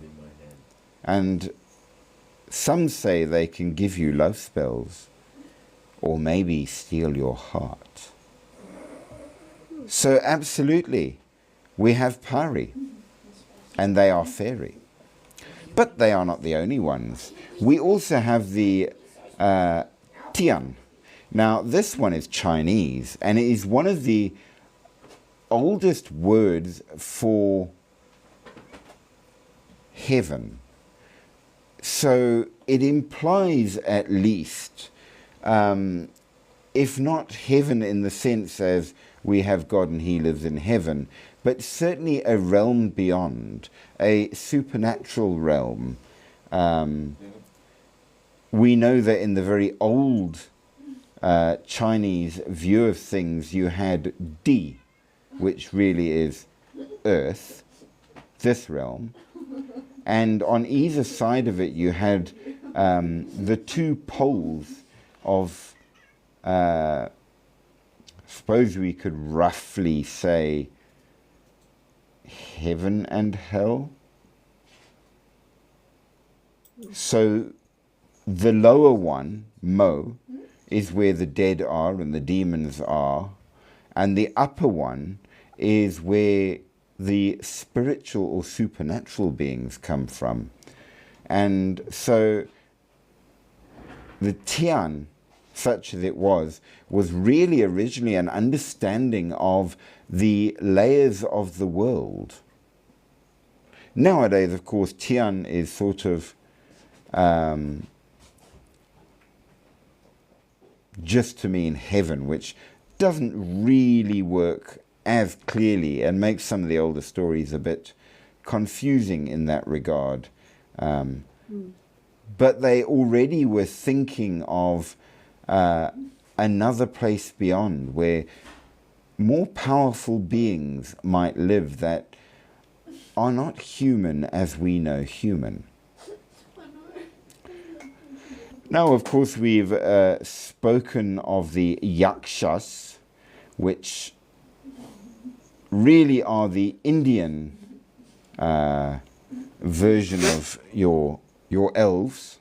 some say they can give you love spells, or maybe steal your heart. So absolutely, we have Pari, and they are fairy. But they are not the only ones. We also have the Tian. Now, this one is Chinese, and it is one of the oldest words for heaven. So it implies at least, if not heaven in the sense as we have God and he lives in heaven, but certainly a realm beyond, a supernatural realm. We know that in the very old Chinese view of things, you had Di, which really is earth, this realm, and on either side of it you had the two poles of, suppose we could roughly say, heaven and hell. So the lower one, Mo, is where the dead are and the demons are, and the upper one is where the spiritual or supernatural beings come from. And so the Tian, such as it was really originally an understanding of the layers of the world. Nowadays, of course, Tian is sort of just to mean heaven, which doesn't really work as clearly and makes some of the older stories a bit confusing in that regard. But they already were thinking of another place beyond where more powerful beings might live that are not human as we know human. Now, of course, we've spoken of the Yakshas, which really are the Indian version of your elves.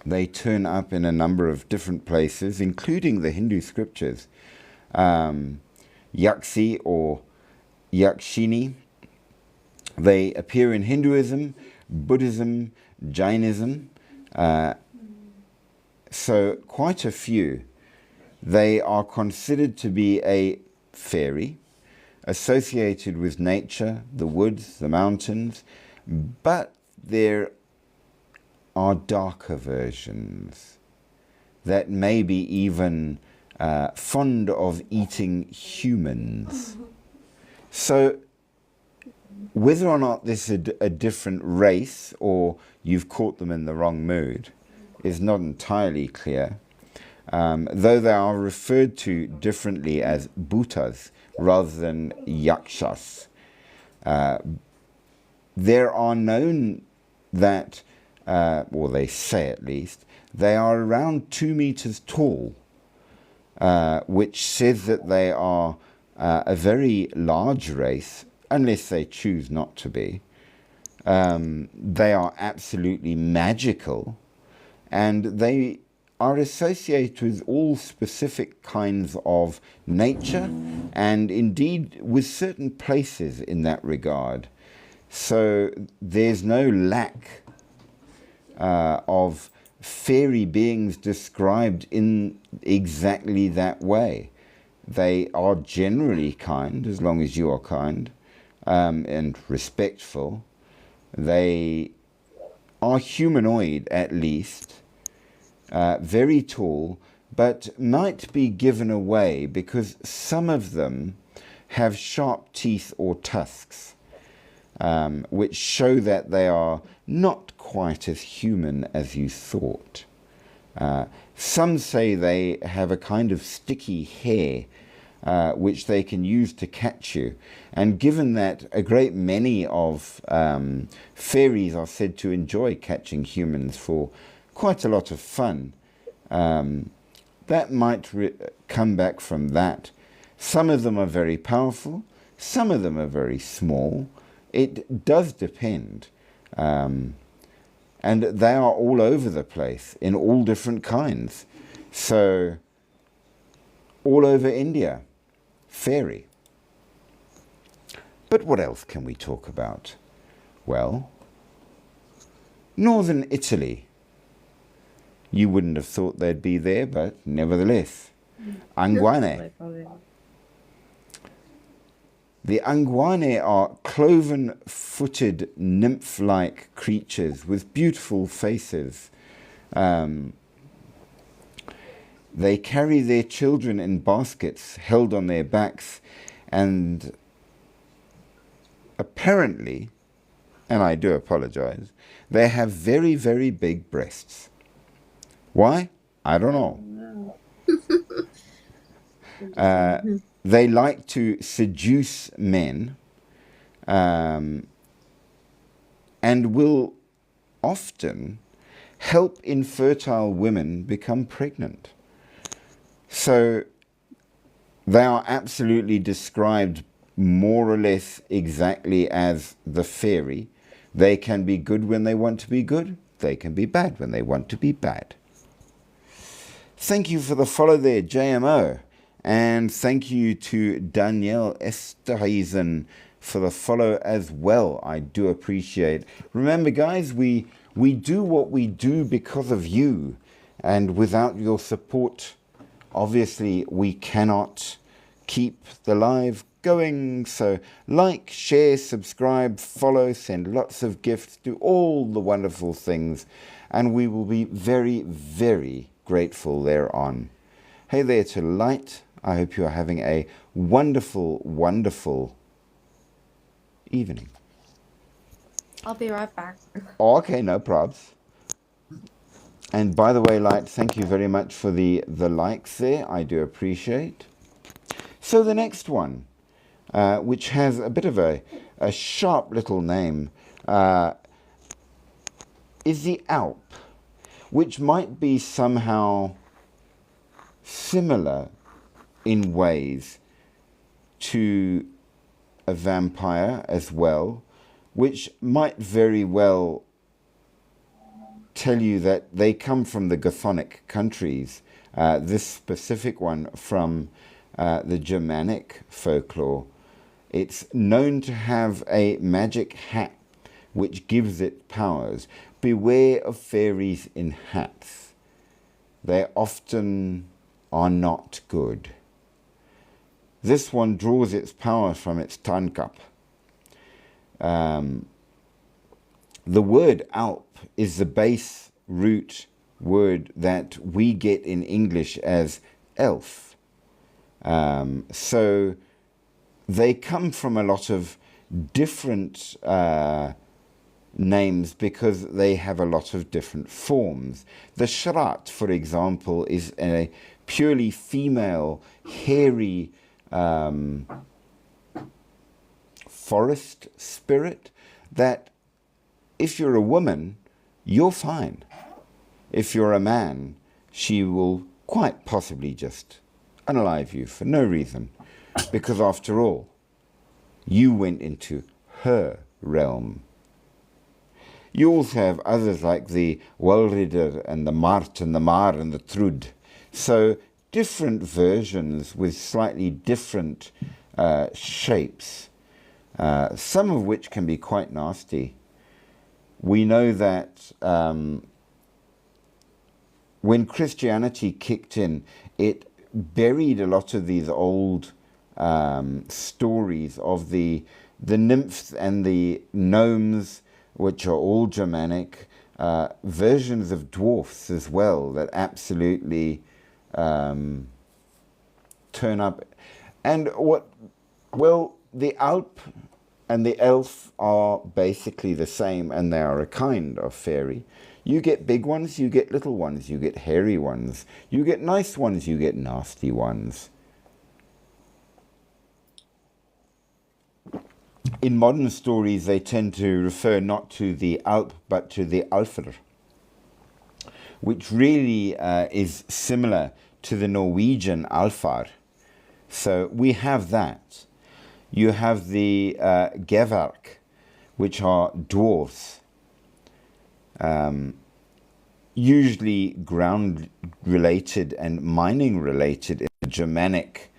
They turn up in a number of different places, including the Hindu scriptures. Yaksi or Yakshini. They appear in Hinduism, Buddhism, Jainism. So quite a few. They are considered to be a fairy, associated with nature, the woods, the mountains, but there are darker versions that may be even fond of eating humans. So whether or not this is a different race or you've caught them in the wrong mood, is not entirely clear, though they are referred to differently as bhutas rather than yakshas. There are known that, or they say at least, they are around 2 meters tall, which says that they are a very large race, unless they choose not to be. They are absolutely magical, and they are associated with all specific kinds of nature, and indeed with certain places in that regard. So there's no lack of fairy beings described in exactly that way. They are generally kind, as long as you are kind, and respectful. They are humanoid, at least, very tall, but might be given away because some of them have sharp teeth or tusks, which show that they are not quite as human as you thought. Some say they have a kind of sticky hair which they can use to catch you. And given that a great many of fairies are said to enjoy catching humans for quite a lot of fun, that might come back from that. Some of them are very powerful, some of them are very small. It does depend. And they are all over the place in all different kinds. So, all over India, fairy. But what else can we talk about? Well, northern Italy. You wouldn't have thought they'd be there, but nevertheless. Anguane. The Anguane are cloven-footed nymph-like creatures with beautiful faces. They carry their children in baskets held on their backs, and apparently, and I do apologize, they have very, very big breasts. Why? I don't know. They like to seduce men, and will often help infertile women become pregnant. So they are absolutely described more or less exactly as the fairy. They can be good when they want to be good. They can be bad when they want to be bad. Thank you for the follow there, JMO. And thank you to Danielle Esterhuizen for the follow as well. I do appreciate. Remember, guys, we do what we do because of you. And without your support, obviously, we cannot keep the live going. So like, share, subscribe, follow, send lots of gifts, do all the wonderful things. And we will be very, very grateful thereon. Hey there to Light. I hope you are having a wonderful, wonderful evening. I'll be right back. Okay, no probs. And by the way, Light, thank you very much for the likes there. I do appreciate. So the next one, which has a bit of a sharp little name, is the Alp, which might be somehow similar in ways to a vampire as well, which might very well tell you that they come from the Chthonic countries, this specific one from the Germanic folklore. It's known to have a magic hat which gives it powers. Beware of fairies in hats. They often are not good. This one draws its power from its Tankap. The word Alp is the base root word that we get in English as elf. So they come from a lot of different names because they have a lot of different forms. The Shrat, for example, is a purely female, hairy forest spirit that if you're a woman, you're fine. If you're a man, she will quite possibly just unalive you for no reason, because after all, you went into her realm. You also have others like the Walrider and the Mart and the Mar and the Trud. So different versions with slightly different shapes, some of which can be quite nasty. We know that when Christianity kicked in, it buried a lot of these old stories of the nymphs and the gnomes, which are all Germanic, versions of dwarfs as well that absolutely turn up. And the Alp and the elf are basically the same, and they are a kind of fairy. You get big ones, you get little ones, you get hairy ones, you get nice ones, you get nasty ones. In modern stories, they tend to refer not to the Alp, but to the Alfr, which really is similar to the Norwegian Alfar. So we have that. You have the Gevark, which are dwarfs, usually ground-related and mining-related in the Germanic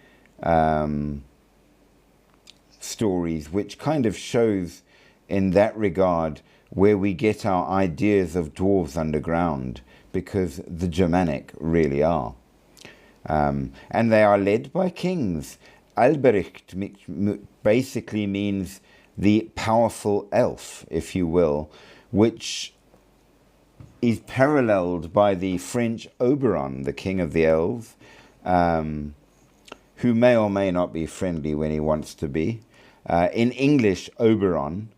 stories, which kind of shows in that regard where we get our ideas of dwarves underground, because the Germanic really are. And they are led by kings. Albericht basically means the powerful elf, if you will, which is paralleled by the French Oberon, the king of the elves, who may or may not be friendly when he wants to be. In English, Oberon,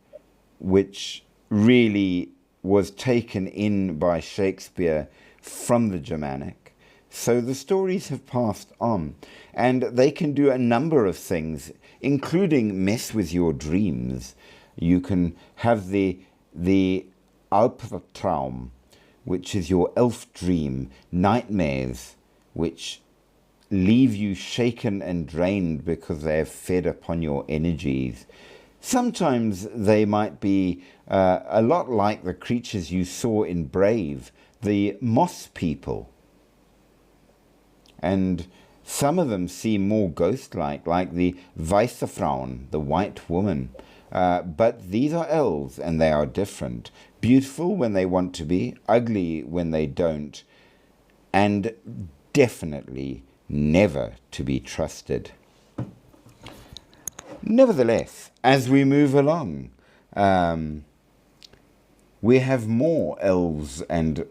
which really was taken in by Shakespeare from the Germanic. So the stories have passed on, and they can do a number of things, including mess with your dreams. You can have the Alptraum, which is your elf dream, nightmares, which leave you shaken and drained because they have fed upon your energies. Sometimes they might be a lot like the creatures you saw in Brave, the moss people. And some of them seem more ghost-like, like the Weissefrauen, the white woman. But these are elves, and they are different. Beautiful when they want to be, ugly when they don't, and definitely never to be trusted. Nevertheless, as we move along, we have more elves and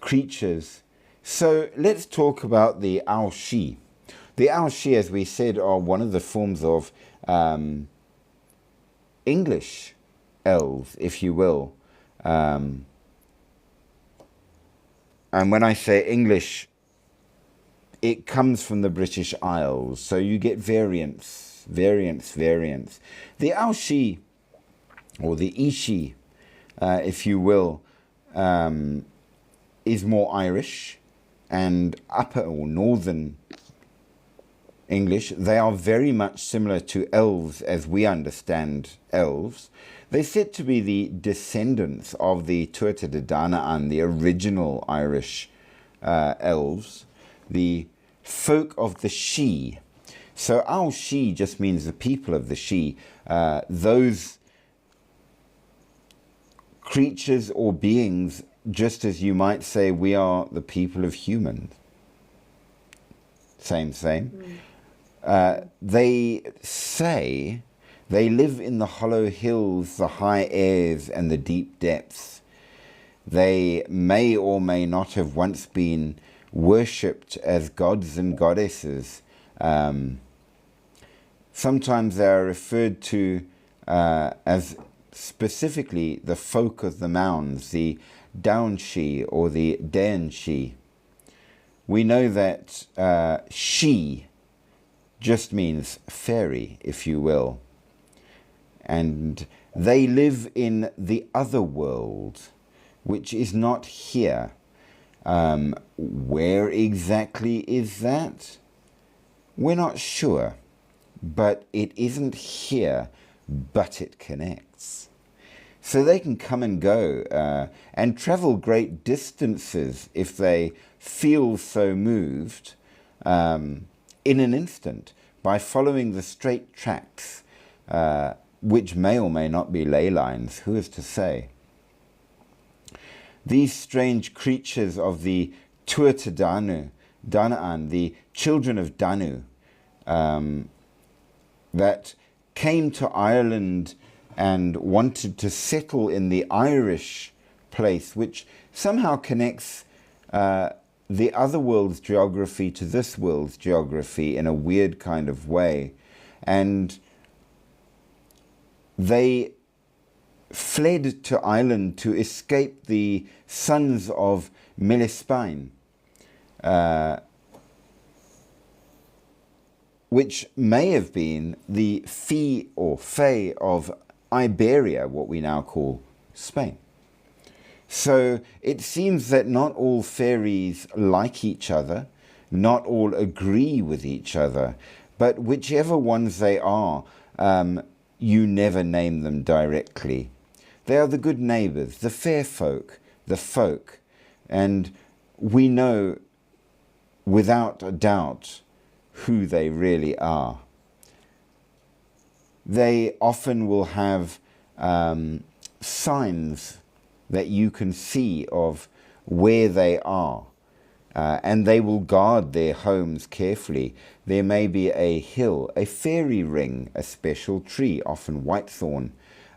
creatures. So let's talk about the Aoshi. The Aoshi, as we said, are one of the forms of English elves, if you will. And when I say English, it comes from the British Isles, so you get variants. The Aoshi, or the Ishi, if you will, is more Irish and upper or northern English. They are very much similar to elves as we understand elves. They're said to be the descendants of the Tuatha De Danann, the original Irish elves, the folk of the Sidhe. So our Sidhe just means the people of the Sidhe. Those creatures or beings, just as you might say we are the people of humans. Same. They say they live in the hollow hills, the high airs, and the deep depths. They may or may not have once been worshipped as gods and goddesses. Sometimes they are referred to as specifically the folk of the mounds, the Daunshi or the Daenshi. We know that she just means fairy, if you will. And they live in the other world, which is not here. Where exactly is that? We're not sure, but it isn't here, but it connects. So they can come and go and travel great distances if they feel so moved in an instant by following the straight tracks, which may or may not be ley lines, who is to say? These strange creatures of the Tuatha Danu, Danaan, the children of Danu, that came to Ireland and wanted to settle in the Irish place, which somehow connects the other world's geography to this world's geography in a weird kind of way. And they fled to Ireland to escape the sons of Melispain, which may have been the Fee or Fae of Iberia, what we now call Spain. So it seems that not all fairies like each other, not all agree with each other, but whichever ones they are, you never name them directly. They are the good neighbours, the fair folk, the folk, and we know without a doubt who they really are. They often will have signs that you can see of where they are, and they will guard their homes carefully. There may be a hill, a fairy ring, a special tree, often whitethorn,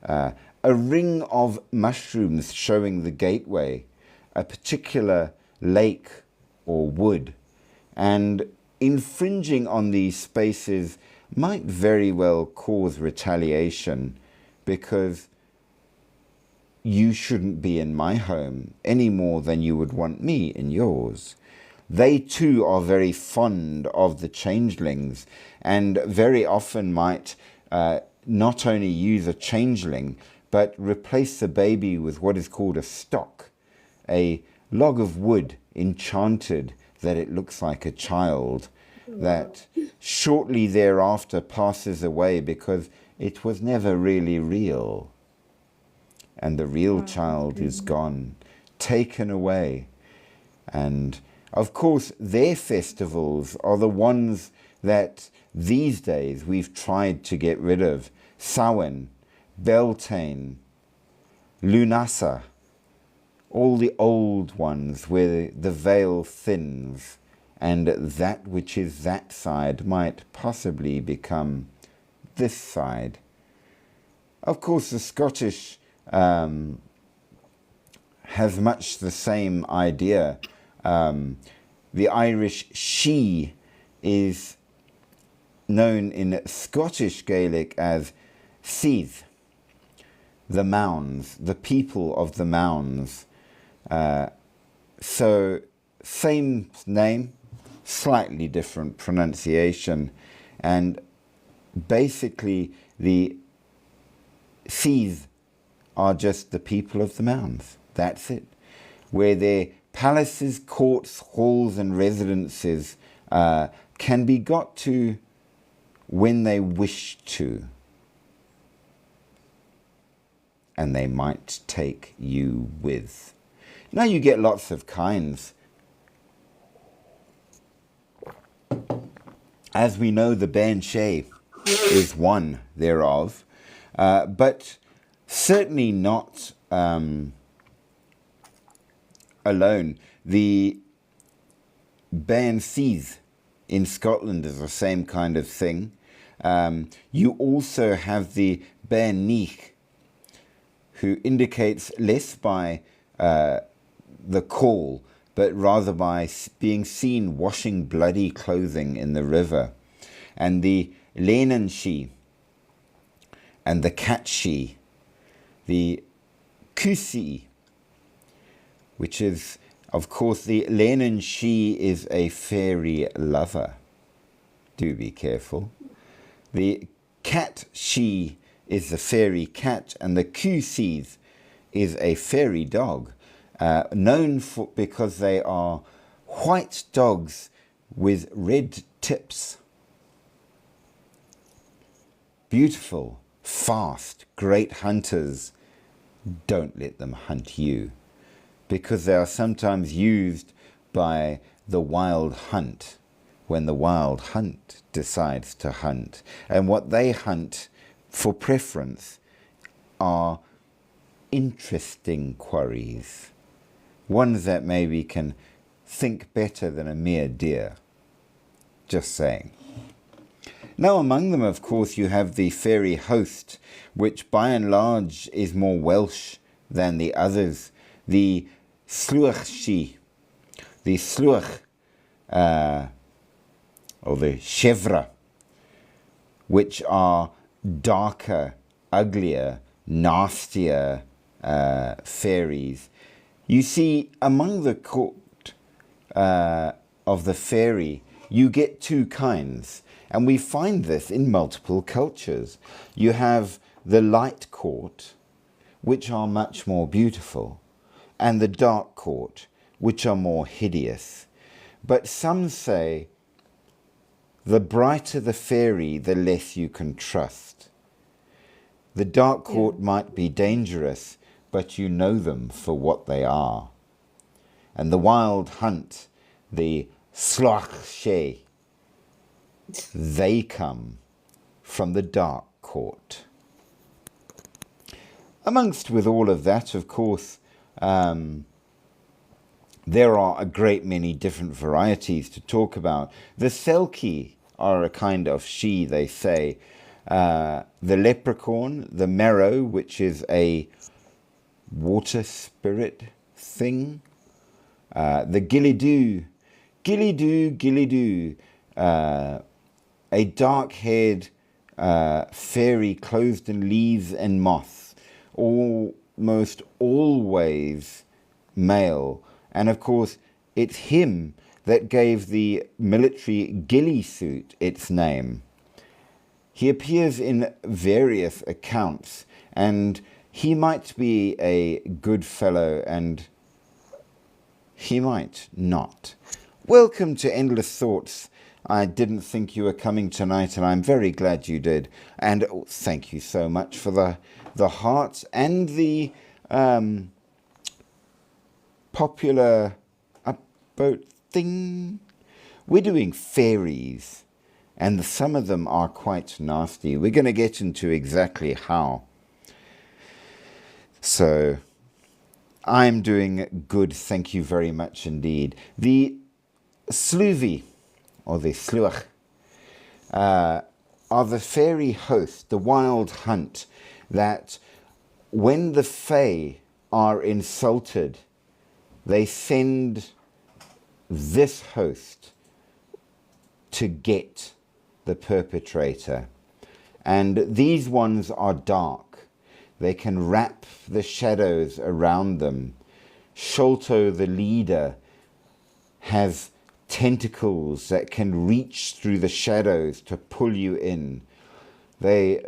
a ring of mushrooms showing the gateway, a particular lake or wood, and infringing on these spaces might very well cause retaliation, because you shouldn't be in my home any more than you would want me in yours. They too are very fond of the changelings, and very often might not only use a changeling, but replace the baby with what is called a stock, a log of wood enchanted that it looks like a child, that shortly thereafter passes away because it was never really real. And the real child is gone, taken away. And of course, their festivals are the ones that these days we've tried to get rid of. Samhain, Beltane, Lunasa, all the old ones where the veil thins and that which is that side might possibly become this side. Of course, the Scottish has much the same idea. The Irish she is known in Scottish Gaelic as Seath, the mounds, the people of the mounds. So same name, slightly different pronunciation, and basically the Seath are just the people of the mounds. That's it. Where their palaces, courts, halls and residences can be got to when they wish to. And they might take you with. Now you get lots of kinds. As we know, the Banshee is one thereof, but certainly not alone. The Banshees in Scotland is the same kind of thing. You also have the Banich, who indicates less by the call, but rather by being seen washing bloody clothing in the river. And the Lenanshee and the Catshee, the Kusi, which is, of course, the Lenin she is a fairy lover. Do be careful. The cat she is the fairy cat, and the Kusis is a fairy dog, known for because they are white dogs with red tips. Beautiful, fast, great hunters. Don't let them hunt you, because they are sometimes used by the wild hunt when the wild hunt decides to hunt. And what they hunt for preference are interesting quarries, ones that maybe can think better than a mere deer. Just saying. Now among them, of course, you have the fairy host, which by and large is more Welsh than the others. The Slwch, the Slwch, or the Chevra, which are darker, uglier, nastier fairies. You see, among the court of the fairy, you get two kinds. And we find this in multiple cultures. You have the light court, which are much more beautiful, and the dark court, which are more hideous. But some say the brighter the fairy, the less you can trust. The dark court might be dangerous, but you know them for what they are. And the wild hunt, the Slwch, they come from the dark court. Amongst with all of that, of course, there are a great many different varieties to talk about. The Selkie are a kind of she, they say. The leprechaun, the marrow, which is a water spirit thing. The gillidu, a dark-haired fairy clothed in leaves and moss, almost always male. And of course, it's him that gave the military ghillie suit its name. He appears in various accounts, and he might be a good fellow, and he might not. Welcome to Endless Thoughts. I didn't think you were coming tonight, and I'm very glad you did. And thank you so much for the hearts and the popular upvote thing. We're doing fairies, and some of them are quite nasty. We're going to get into exactly how. So I'm doing good, thank you very much indeed. The Sluvi, or the Slwch, are the fairy host, the wild hunt, that when the Fae are insulted, they send this host to get the perpetrator. And these ones are dark. They can wrap the shadows around them. Sholto, the leader, has tentacles that can reach through the shadows to pull you in. They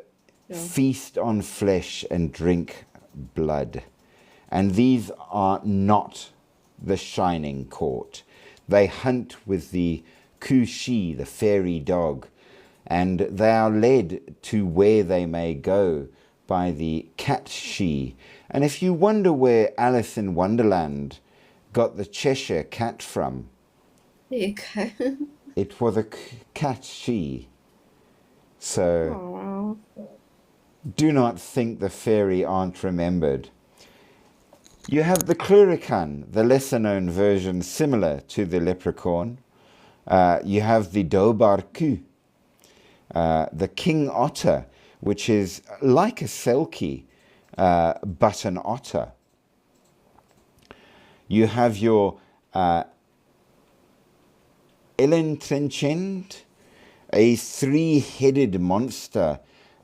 feast on flesh and drink blood. And these are not the shining court. They hunt with the Kushi, the fairy dog, and they are led to where they may go by the cat she. And if you wonder where Alice in Wonderland got the Cheshire cat from, There you go. it was a cat she. So do not think the fairy aren't remembered. You have the Clurican, the lesser known version similar to the leprechaun. You have the Dobarku, the king otter, which is like a selkie, but an otter. You have your Elentrenchend, a three-headed monster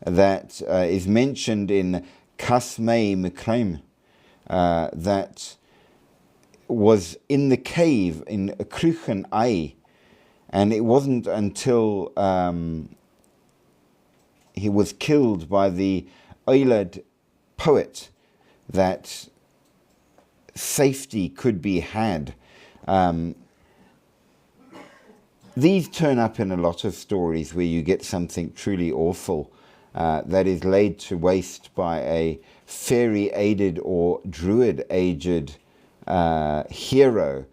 that is mentioned in Kasmei Mukreim, that was in the cave in Kruchen Ai, and it wasn't until he was killed by the Oilad poet that safety could be had. These turn up in a lot of stories where you get something truly awful that is laid to waste by a fairy-aided or druid-aided hero.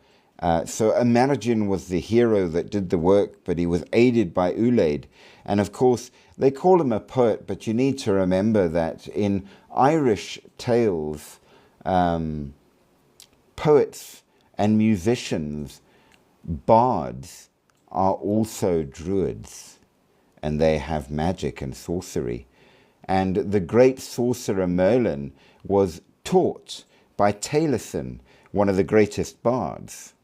So Amergin was the hero that did the work, but he was aided by Ulaid. And of course, they call him a poet, but you need to remember that in Irish tales, poets and musicians, bards, are also druids, and they have magic and sorcery. And the great sorcerer Merlin was taught by Taliesin, one of the greatest bards.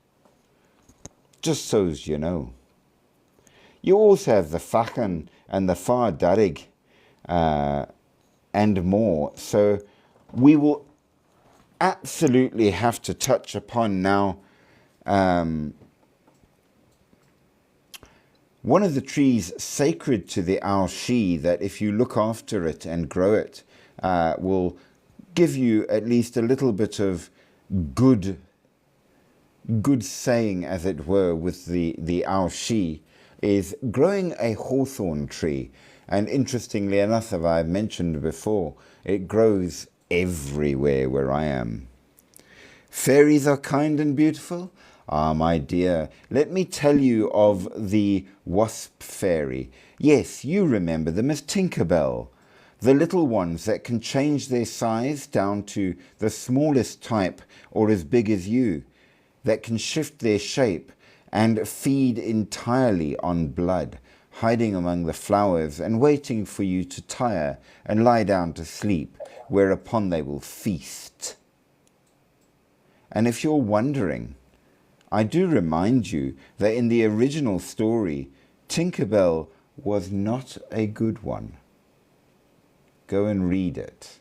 Just so as you know. You also have the Fachan and the Far Darig and more. So we will absolutely have to touch upon now one of the trees sacred to the Aoshi, that if you look after it and grow it, will give you at least a little bit of good saying, as it were, with the Aoshi, is growing a hawthorn tree. And interestingly enough, as I mentioned before, it grows everywhere where I am. Fairies are kind and beautiful. Ah, my dear, let me tell you of the wasp fairy. Yes, you remember them as Tinkerbell, the little ones that can change their size down to the smallest type or as big as you, that can shift their shape and feed entirely on blood, hiding among the flowers and waiting for you to tire and lie down to sleep, whereupon they will feast. And if you're wondering, I do remind you that in the original story, Tinkerbell was not a good one. Go and read it.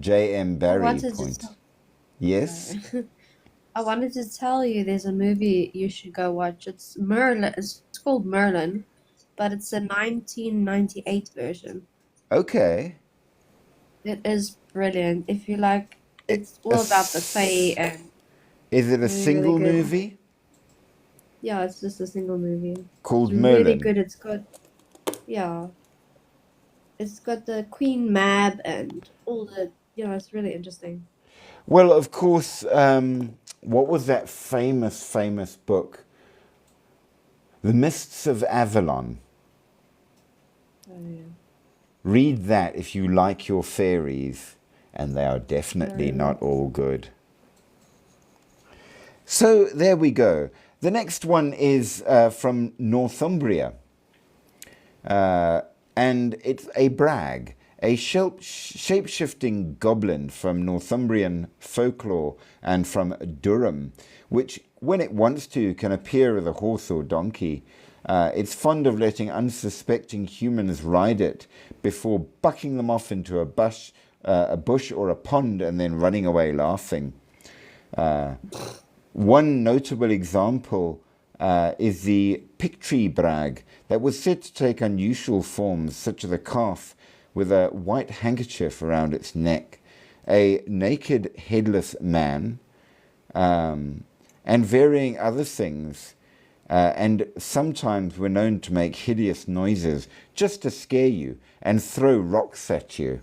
J.M. Barrie point. Yes? I wanted to tell you there's a movie you should go watch. It's Merlin. It's called Merlin, but it's a 1998 version. Okay. It is brilliant. If you like, it's all about the Fae and Is it a really, single really good. movie Yeah, it's just a single movie. called It's Merlin? really good. It's got the Queen Mab and all the it's really interesting. Well, of course, what was that famous book? The Mists of Avalon. Oh yeah. Read that if you like your fairies, and they are definitely not all good. So there we go. The next one is from Northumbria, and it's a brag, a shape-shifting goblin from Northumbrian folklore and from Durham, which, when it wants to, can appear as a horse or donkey. It's fond of letting unsuspecting humans ride it before bucking them off into a bush or a pond and then running away laughing. One notable example is the Pictree brag that was said to take unusual forms, such as a calf with a white handkerchief around its neck, a naked headless man, and varying other things, and sometimes were known to make hideous noises just to scare you and throw rocks at you.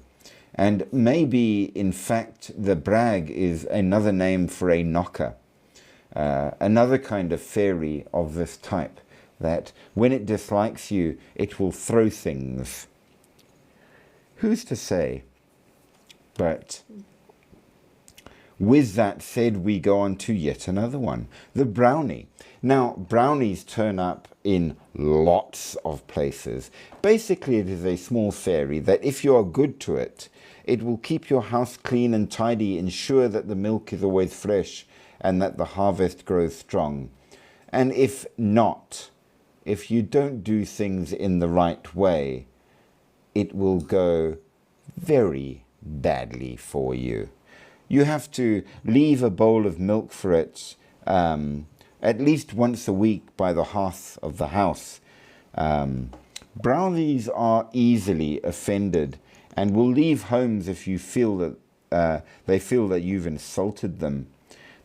And maybe, in fact, the brag is another name for a knocker. Another kind of fairy of this type, that when it dislikes you, it will throw things. Who's to say? But with that said, we go on to yet another one, the brownie. Now, brownies turn up in lots of places. Basically, it is a small fairy that, if you are good to it, it will keep your house clean and tidy, ensure that the milk is always fresh, and that the harvest grows strong. And if not, if you don't do things in the right way, it will go very badly for you. You have to leave a bowl of milk for it at least once a week by the hearth of the house. Brownies are easily offended and will leave homes if you feel that they feel that you've insulted them.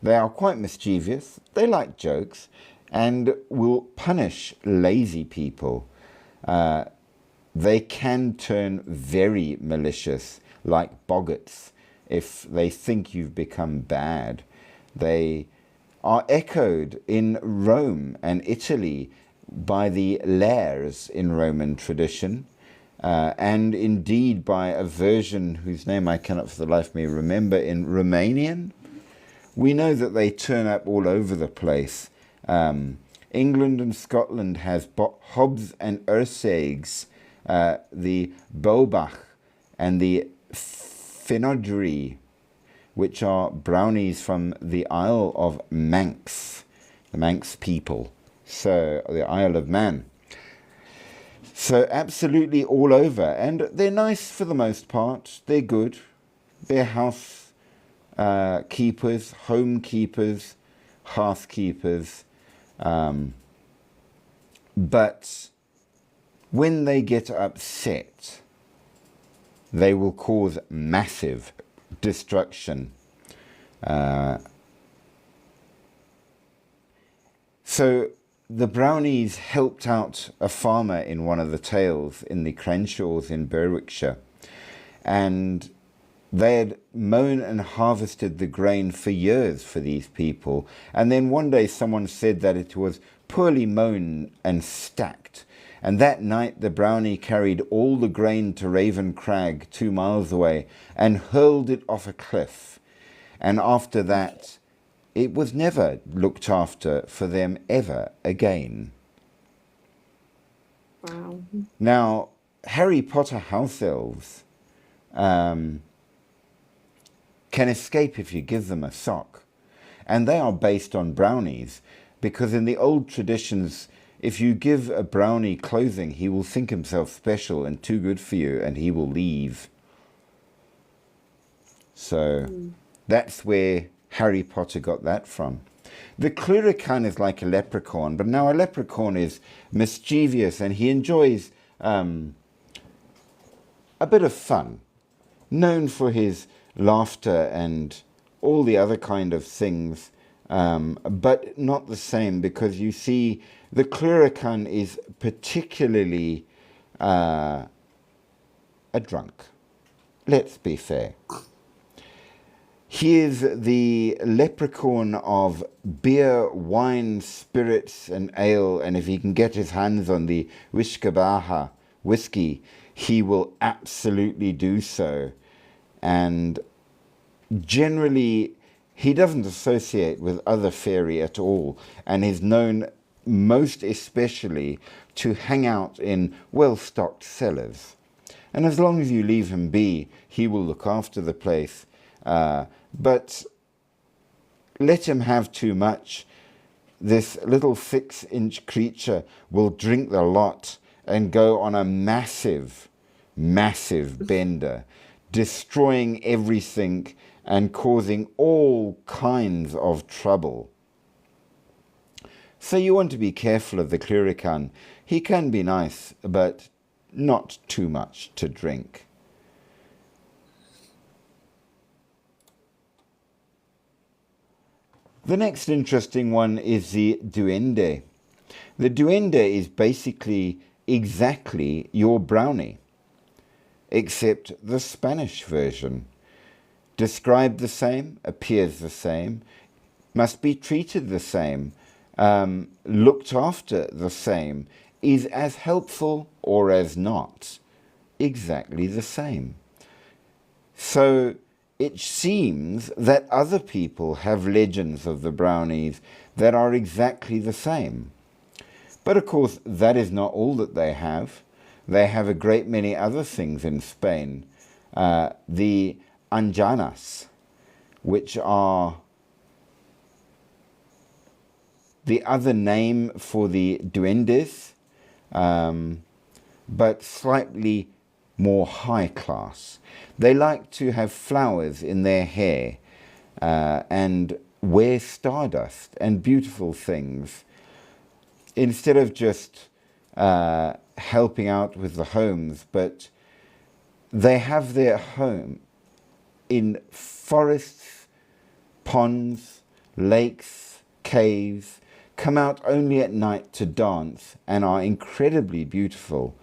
They are quite mischievous, they like jokes, and will punish lazy people. They can turn very malicious, like boggarts, if they think you've become bad. They are echoed in Rome and Italy by the lares in Roman tradition, and indeed by a version whose name I cannot for the life of me remember in Romanian. We know that they turn up all over the place. England and Scotland has Hobbs and Ersegs, the Bobach and the Fenodri, which are brownies from the Isle of Manx, the Manx people, so the Isle of Man. So absolutely all over, and they're nice for the most part. They're good. They're house keepers, home keepers, hearth keepers. But when they get upset, they will cause massive destruction. So the brownies helped out a farmer in one of the tales in the Crenshaws in Berwickshire, and they had mown and harvested the grain for years for these people, and then one day someone said that it was poorly mown and stacked, and that night the brownie carried all the grain to Raven Crag 2 miles away and hurled it off a cliff, and after that it was never looked after for them ever again. Wow. Now, Harry Potter house elves can escape if you give them a sock. And they are based on brownies, because in the old traditions, if you give a brownie clothing, he will think himself special and too good for you, and he will leave. So that's where Harry Potter got that from. The Clurican is like a leprechaun, but now a leprechaun is mischievous and he enjoys a bit of fun, known for his laughter and all the other kind of things, but not the same, because you see the Clurican is particularly a drunk. Let's be fair. He is the leprechaun of beer, wine, spirits and ale, and if he can get his hands on the Wishkabaha whiskey, he will absolutely do so. And generally, he doesn't associate with other fairy at all, and is known most especially to hang out in well-stocked cellars. And as long as you leave him be, he will look after the place. But let him have too much. This little 6-inch creature will drink the lot and go on a massive, massive bender, destroying everything and causing all kinds of trouble. So you want to be careful of the Clurican. He can be nice, but not too much to drink. The next interesting one is the duende. The duende is basically exactly your brownie, except the Spanish version. Described the same, appears the same, must be treated the same, looked after the same, is as helpful or as not, exactly the same. So it seems that other people have legends of the brownies that are exactly the same. But of course, that is not all that they have. They have a great many other things in Spain. The anjanas, which are the other name for the duendes, but slightly more high class. They like to have flowers in their hair and wear stardust and beautiful things instead of just helping out with the homes, but they have their home in forests, ponds, lakes, caves, come out only at night to dance and are incredibly beautiful.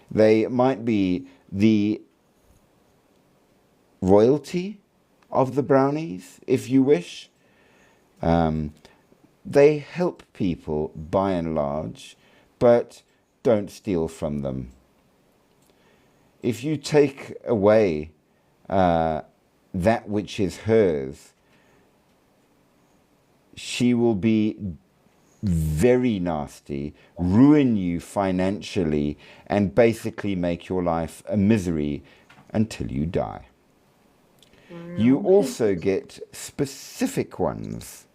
They might be the royalty of the brownies, if you wish. They help people by and large, but don't steal from them. If you take away that which is hers, she will be very nasty, ruin you financially, and basically make your life a misery until you die. You also get specific ones,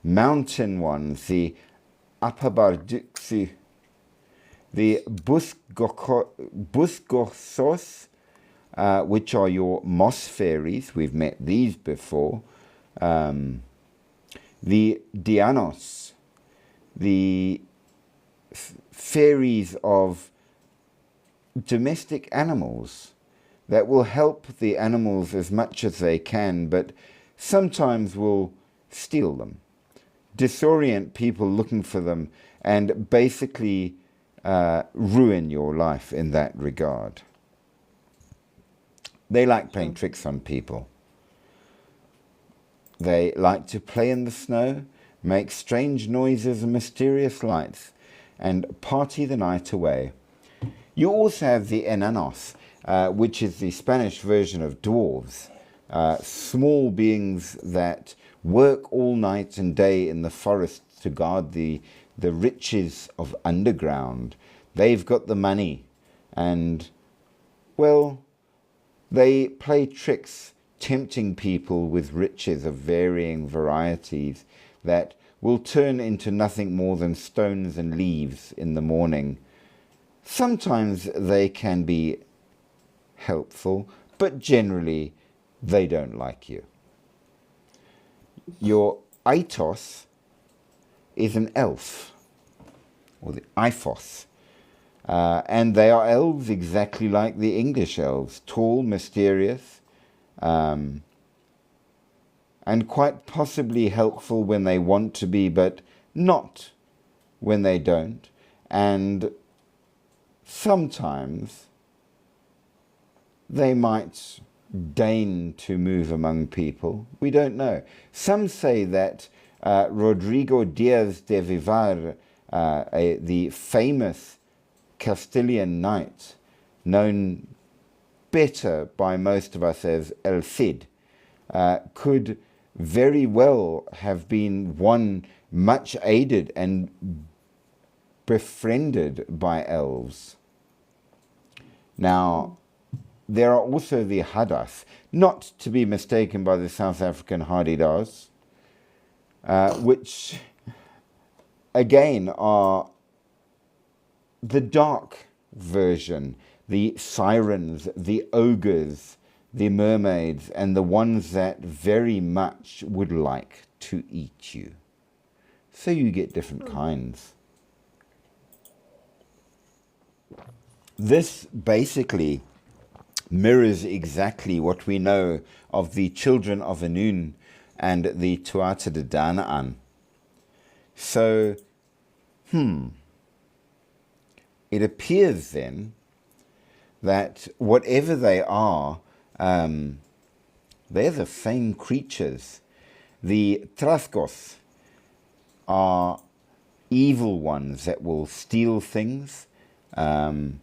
mountain ones, the Apabarduksu, the Busgosos, which are your moss fairies. We've met these before. The Dianos, the fairies of domestic animals that will help the animals as much as they can, but sometimes will steal them, disorient people looking for them, and basically ruin your life in that regard. They like playing tricks on people. They like to play in the snow, make strange noises and mysterious lights, and party the night away. You also have the enanos, which is the Spanish version of dwarves, small beings that work all night and day in the forest to guard the riches of underground. They've got the money, and, well, they play tricks, tempting people with riches of varying varieties that will turn into nothing more than stones and leaves in the morning. Sometimes they can be helpful, but generally they don't like you. Your Aitos is an elf, or the Iphos, and they are elves exactly like the English elves, tall, mysterious, and quite possibly helpful when they want to be, but not when they don't. And sometimes they might deign to move among people. We don't know. Some say that Rodrigo Diaz de Vivar, the famous Castilian knight, known better by most of us as El Cid, could very well have been one much aided and befriended by elves. Now, there are also the Hadas, not to be mistaken by the South African Hadidas, which again are the dark version, the sirens, the ogres, the mermaids, and the ones that very much would like to eat you. So you get different kinds. This basically mirrors exactly what we know of the children of Anun and the Tuatha De Danaan. So, it appears then that whatever they are, they're the same creatures. The Trascos are evil ones that will steal things and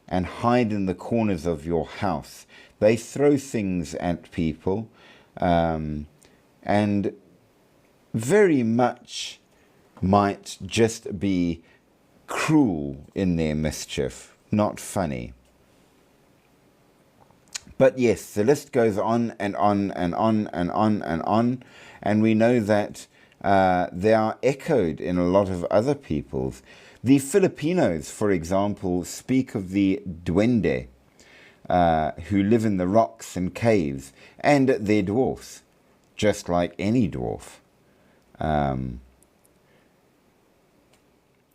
hide in the corners of your house. They throw things at people and very much might just be cruel in their mischief, not funny. But yes, the list goes on and on and on and on and on, and we know that they are echoed in a lot of other peoples. The Filipinos, for example, speak of the duende, who live in the rocks and caves, and they're dwarfs, just like any dwarf.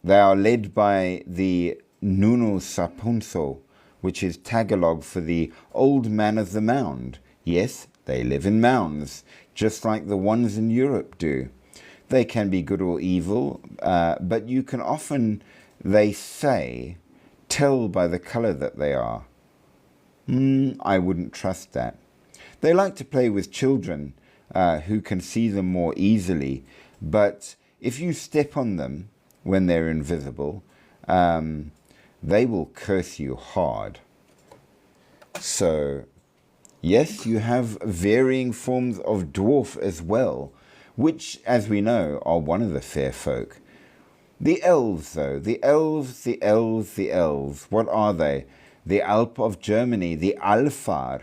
They are led by the Nuno Sapunso, which is Tagalog for the old man of the mound. Yes, they live in mounds, just like the ones in Europe do. They can be good or evil, but you can often, they say, tell by the color that they are. I wouldn't trust that. They like to play with children who can see them more easily, but if you step on them when they're invisible, they will curse you hard. So, yes, you have varying forms of dwarf as well, which, as we know, are one of the fair folk. The elves, though, the elves, what are they? The Alp of Germany, the Alfar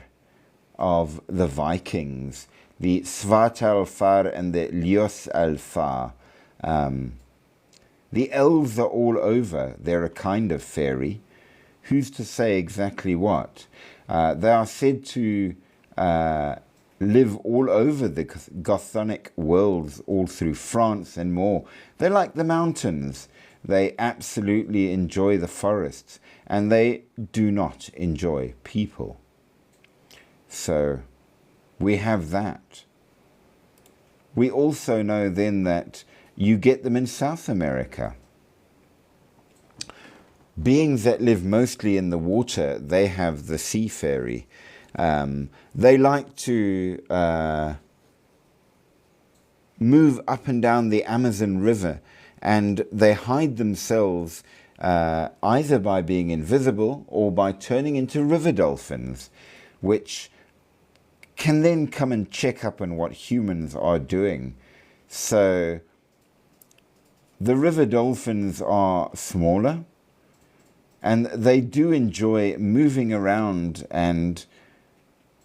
of the Vikings, the Svartalfar and the Ljosalfar. The elves are all over. They're a kind of fairy. Who's to say exactly what? They are said to live all over the Gothonic worlds, all through France and more. They like the mountains. They absolutely enjoy the forests, and they do not enjoy people. So we have that. We also know then that you get them in South America. Beings that live mostly in the water, they have the sea fairy. They like to move up and down the Amazon River, and they hide themselves either by being invisible or by turning into river dolphins, which can then come and check up on what humans are doing. So the river dolphins are smaller, and they do enjoy moving around and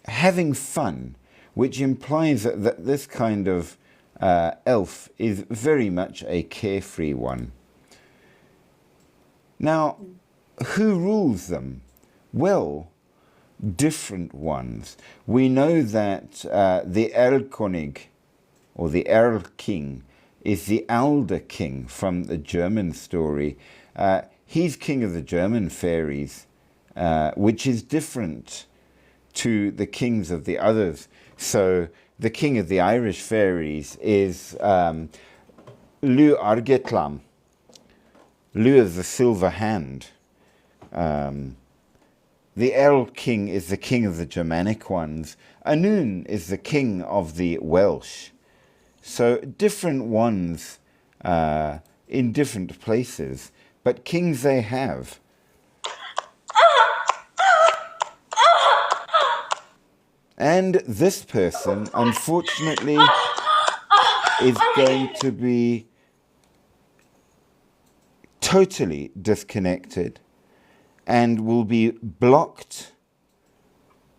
having fun, which implies that this kind of elf is very much a carefree one. Now, who rules them? Well, different ones. We know that the Erlkönig, or the Erl King, is the Alder King from the German story. He's king of the German fairies, which is different to the kings of the others. So the king of the Irish fairies is Lu Argetlam, Lu of the silver hand. The Erl King is the king of the Germanic ones. Anun is the king of the Welsh. So different ones in different places, but kings they have. And this person, unfortunately, is going to be totally disconnected and will be blocked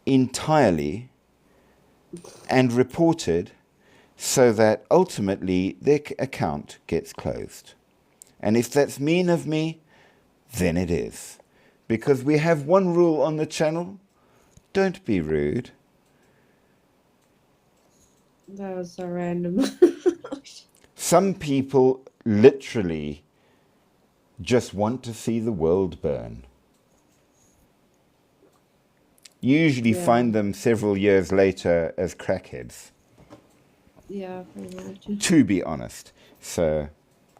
entirely and reported, so that ultimately their account gets closed. And if that's mean of me, then it is. Because we have one rule on the channel: don't be rude. That was so random. Some people literally just want to see the world burn. You usually find them several years later as crackheads. Yeah, pretty much. To be honest. So,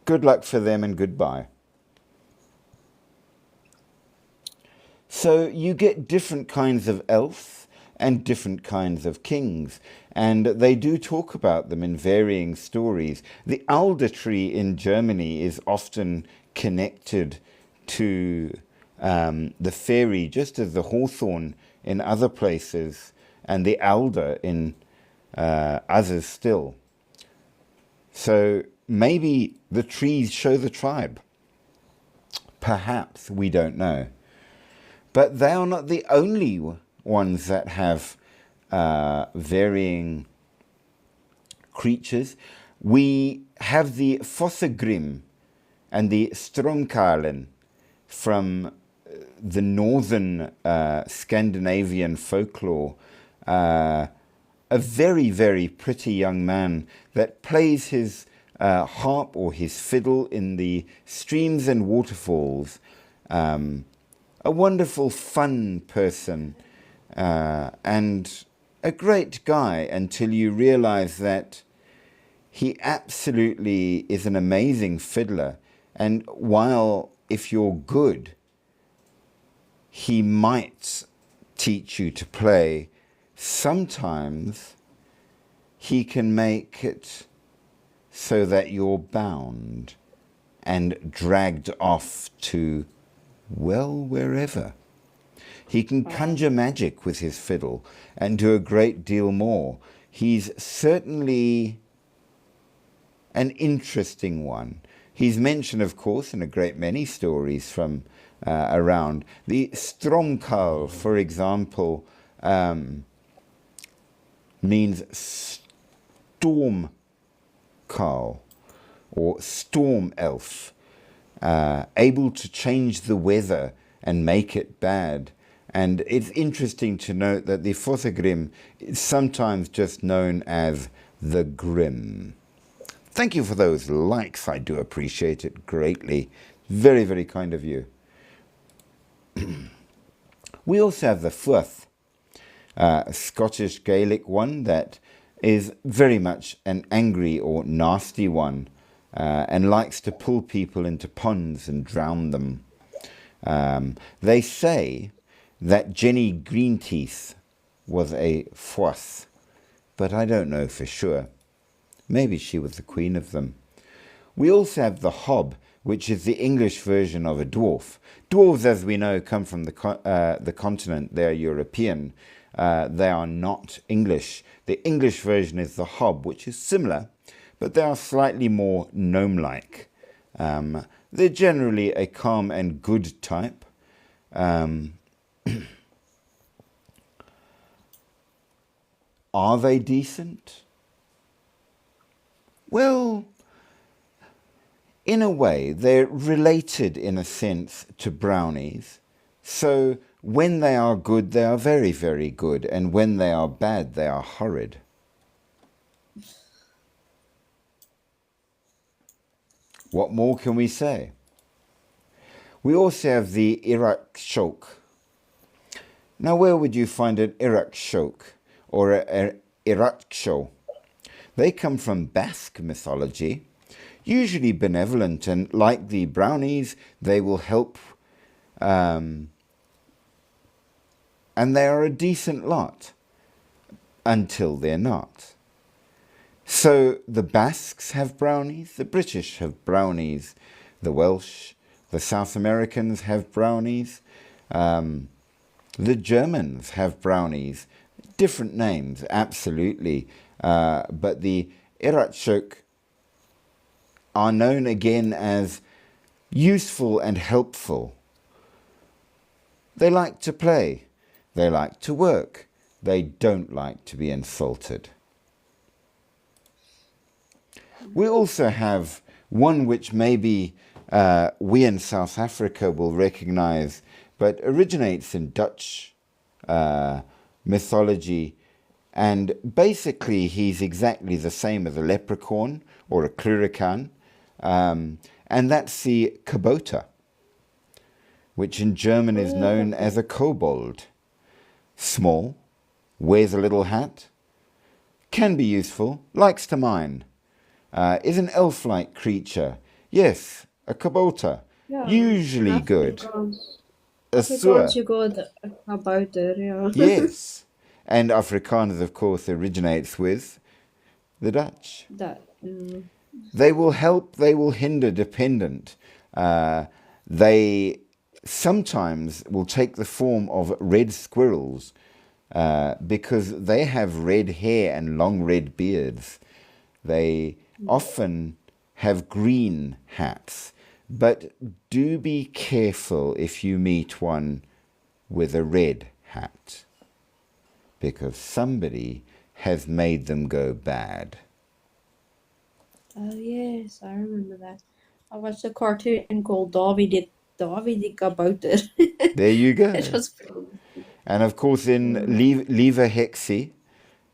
good luck for them and goodbye. So, you get different kinds of elves and different kinds of kings, and they do talk about them in varying stories. The alder tree in Germany is often connected to the fairy, just as the hawthorn in other places and the alder in others still. So maybe the trees show the tribe. Perhaps, we don't know. But they are not the only ones that have varying creatures. We have the Fossegrim and the Stromkarlen from the northern Scandinavian folklore, a very, very pretty young man that plays his harp or his fiddle in the streams and waterfalls. A wonderful, fun person, and a great guy until you realize that he absolutely is an amazing fiddler. And while, if you're good, he might teach you to play, sometimes he can make it so that you're bound and dragged off to, well, wherever. He can conjure magic with his fiddle and do a great deal more. He's certainly an interesting one. He's mentioned, of course, in a great many stories from around. The Stromkarl, for example, means storm Carl or storm elf, able to change the weather and make it bad. And it's interesting to note that the Fossagrim is sometimes just known as the Grim. Thank you for those likes. I do appreciate it greatly. Very, very kind of you. We also have the Fuath, Scottish Gaelic one that is very much an angry or nasty one, and likes to pull people into ponds and drown them. They say that Jenny Greenteeth was a Fuath, but I don't know for sure. Maybe she was the queen of them. We also have the Hob, which is the English version of a dwarf. Dwarves, as we know, come from the continent. They're European. They are not English. The English version is the Hob, which is similar, but they are slightly more gnome-like. They're generally a calm and good type. Are they decent? Well, in a way, they're related in a sense to brownies. So when they are good, they are very, very good. And when they are bad, they are horrid. What more can we say? We also have the Iraqshok. Now, where would you find an Iraqshok or an Iraqsho? They come from Basque mythology, usually benevolent, and like the brownies, they will help, and they are a decent lot until they're not. So the Basques have brownies, the British have brownies, the Welsh, the South Americans have brownies, the Germans have brownies, different names, absolutely. But the Iraqshok are known again as useful and helpful. They like to play. They like to work. They don't like to be insulted. We also have one which maybe we in South Africa will recognize, but originates in Dutch mythology. And basically, he's exactly the same as a leprechaun or a clurican. And that's the Kabouter, which in German is known as a kobold. Small, wears a little hat, can be useful, likes to mine, is an elf-like creature. Yes, a Kabouter, Yeah, usually good. A Afrikaans, Sewer, you got a kabouter, yeah. yes. And Afrikaans, of course, originates with the Dutch. That, They will help, they will hinder, dependent. They sometimes will take the form of red squirrels because they have red hair and long red beards. They often have green hats, but do be careful if you meet one with a red hat, because somebody has made them go bad. oh yes, I remember that. I watched a cartoon called Davy Davy die kabouter. There you go. It was pretty. And of course, in Lieve Hexie,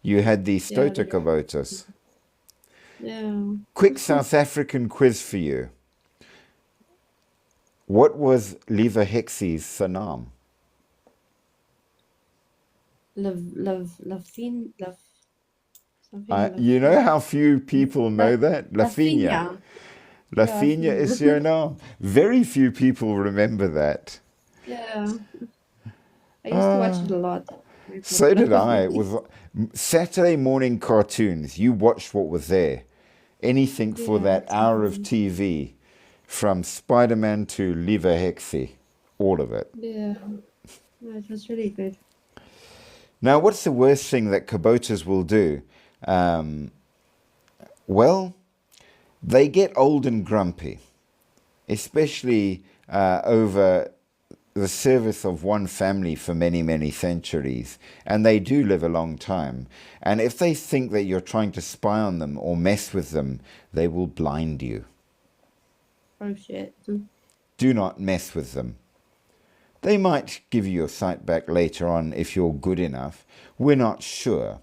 you had the Yeah, Stoterkabouters. yeah. Quick South African quiz for you. What was Lieve Hexie's Sanam? Something Lav- You know how few people know that? Lavinia. Lavinia is your name. Very few people remember that. Yeah. I used to watch it a lot. So did I. It was Saturday morning cartoons. You watched what was there. Anything for Yeah, that hour of TV, from Spider-Man to Lieve Hexie, all of it. Yeah. No, it was really good. Now, what's the worst thing that kabouters will do? Well, they get old and grumpy, especially over the service of one family for many, many centuries. And they do live a long time. And if they think that you're trying to spy on them or mess with them, they will blind you. Oh shit. Do not mess with them. They might give you your sight back later on if you're good enough. We're not sure.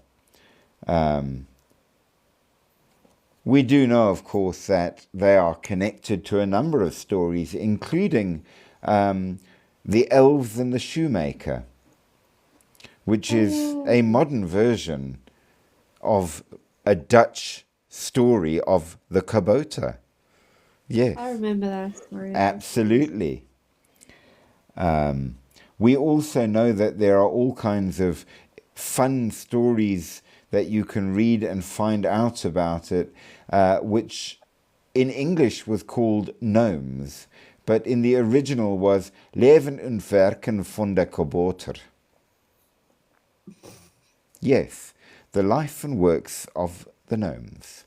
We do know, of course, that they are connected to a number of stories, including The Elves and the Shoemaker, which is a modern version of a Dutch story of the kabouter. Yes. I remember that story. Absolutely. We also know that there are all kinds of fun stories that you can read and find out about it, which in English was called gnomes, but in the original was Leven en Werken van de Kabouter. Yes, the life and works of the gnomes,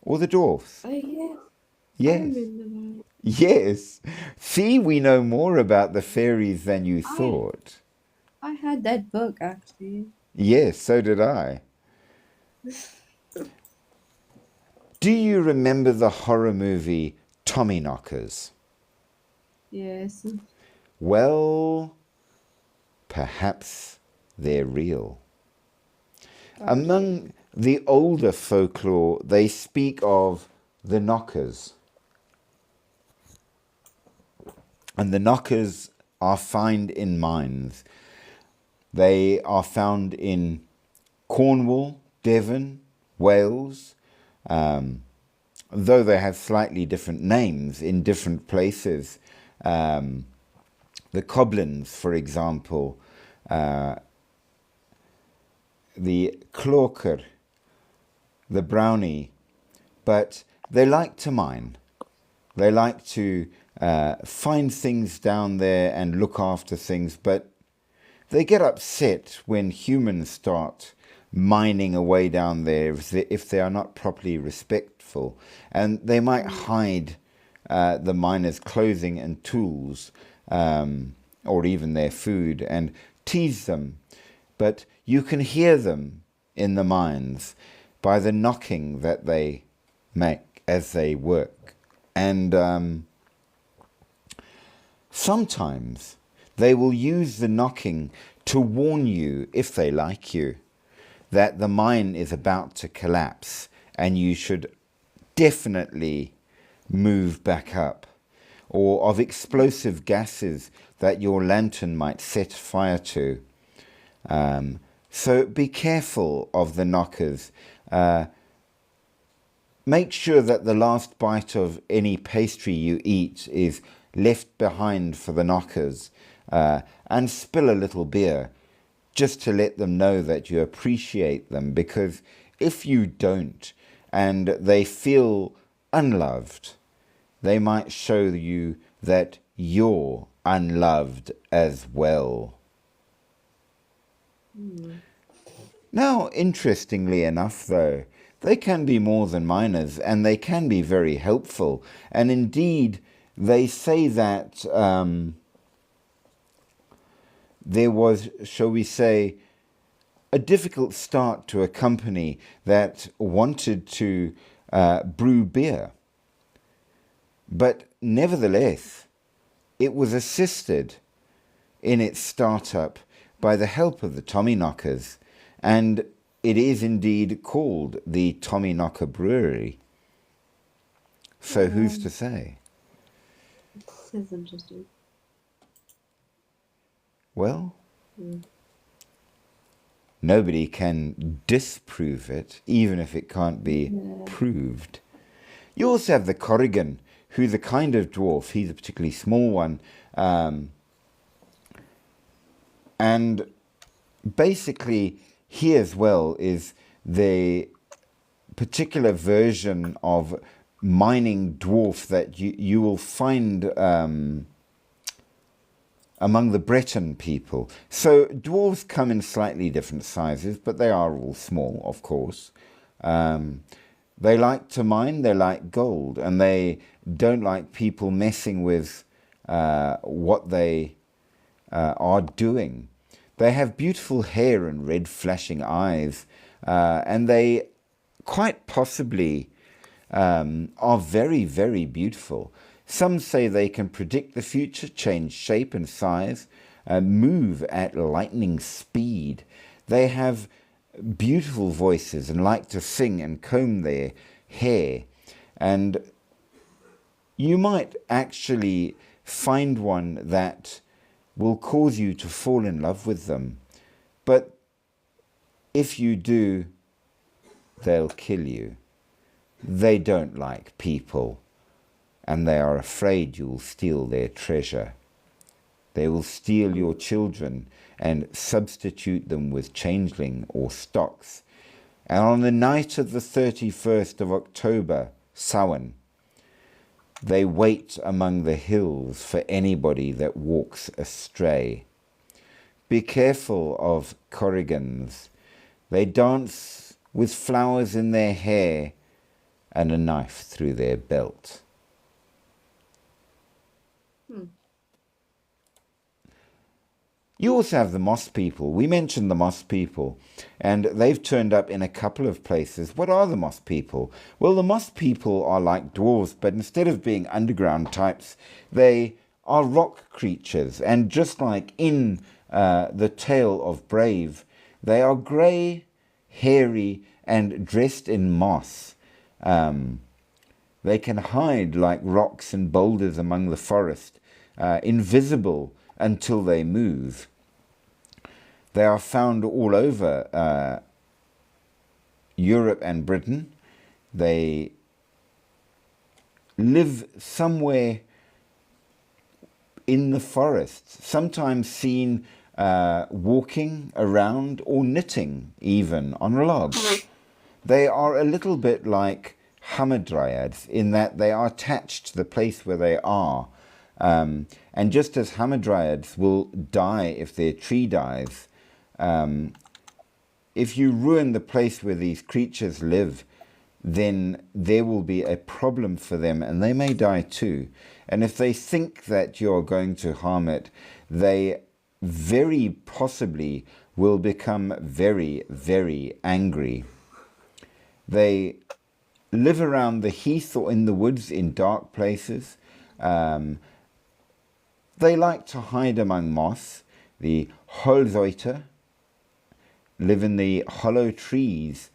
or the dwarfs. Oh yeah. I Yes. remember that. Yes. See, we know more about the fairies than you thought. I had that book actually. Yes, so did I. Do you remember the horror movie Tommyknockers? Yes. Well, perhaps they're real. Among the older folklore, they speak of the knockers. And the knockers are found in mines. They are found in Cornwall, Devon, Wales, though they have slightly different names in different places. The Coblins, for example, the Cloker, the Brownie, but they like to mine. They like to find things down there and look after things, but they get upset when humans start mining away down there if they are not properly respectful. And they might hide the miners' clothing and tools, or even their food, and tease them. But you can hear them in the mines by the knocking that they make as they work. And sometimes they will use the knocking to warn you, if they like you, that the mine is about to collapse and you should definitely move back up, or of explosive gases that your lantern might set fire to. So be careful of the knockers. Make sure that the last bite of any pastry you eat is left behind for the knockers, and spill a little beer just to let them know that you appreciate them, because if you don't and they feel unloved, they might show you that you're unloved as well. Now, interestingly enough, though, they can be more than miners, and they can be very helpful. And indeed, they say that there was, shall we say, a difficult start to a company that wanted to brew beer. But nevertheless, it was assisted in its startup by the help of the Tommyknockers, and it is indeed called the Tommyknocker Brewery. So who's to say? That's interesting. Well, nobody can disprove it, even if it can't be proved. You also have the Corrigan, who's a kind of dwarf. He's a particularly small one. And basically, he as well is the particular version of mining dwarf that you will find among the Breton people. So dwarves come in slightly different sizes, but they are all small, of course. They like to mine, they like gold, and they don't like people messing with what they are doing. They have beautiful hair and red flashing eyes, and they quite possibly are very, very beautiful. Some say they can predict the future, change shape and size, move at lightning speed. They have beautiful voices and like to sing and comb their hair. And you might actually find one that will cause you to fall in love with them. But if you do, they'll kill you. They don't like people, and they are afraid you'll steal their treasure. They will steal your children and substitute them with changeling or stocks. And on the night of the 31st of October, Samhain, they wait among the hills for anybody that walks astray. Be careful of Corrigans. They dance with flowers in their hair and a knife through their belt. You also have the Moss people. We mentioned the Moss people, and they've turned up in a couple of places. What are the Moss people? Well, the Moss people are like dwarves, but instead of being underground types, they are rock creatures. And just like in the tale of Brave, they are grey, hairy, and dressed in moss. They can hide like rocks and boulders among the forest, invisible until they move. They are found all over Europe and Britain. They live somewhere in the forest, sometimes seen walking around or knitting even on logs. They are a little bit like hamadryads in that they are attached to the place where they are. And just as hamadryads will die if their tree dies, if you ruin the place where these creatures live, then there will be a problem for them and they may die too. And if they think that you're going to harm it, they very possibly will become very, very angry. They live around the heath or in the woods in dark places. They like to hide among moss. The Holzeuter live in the hollow trees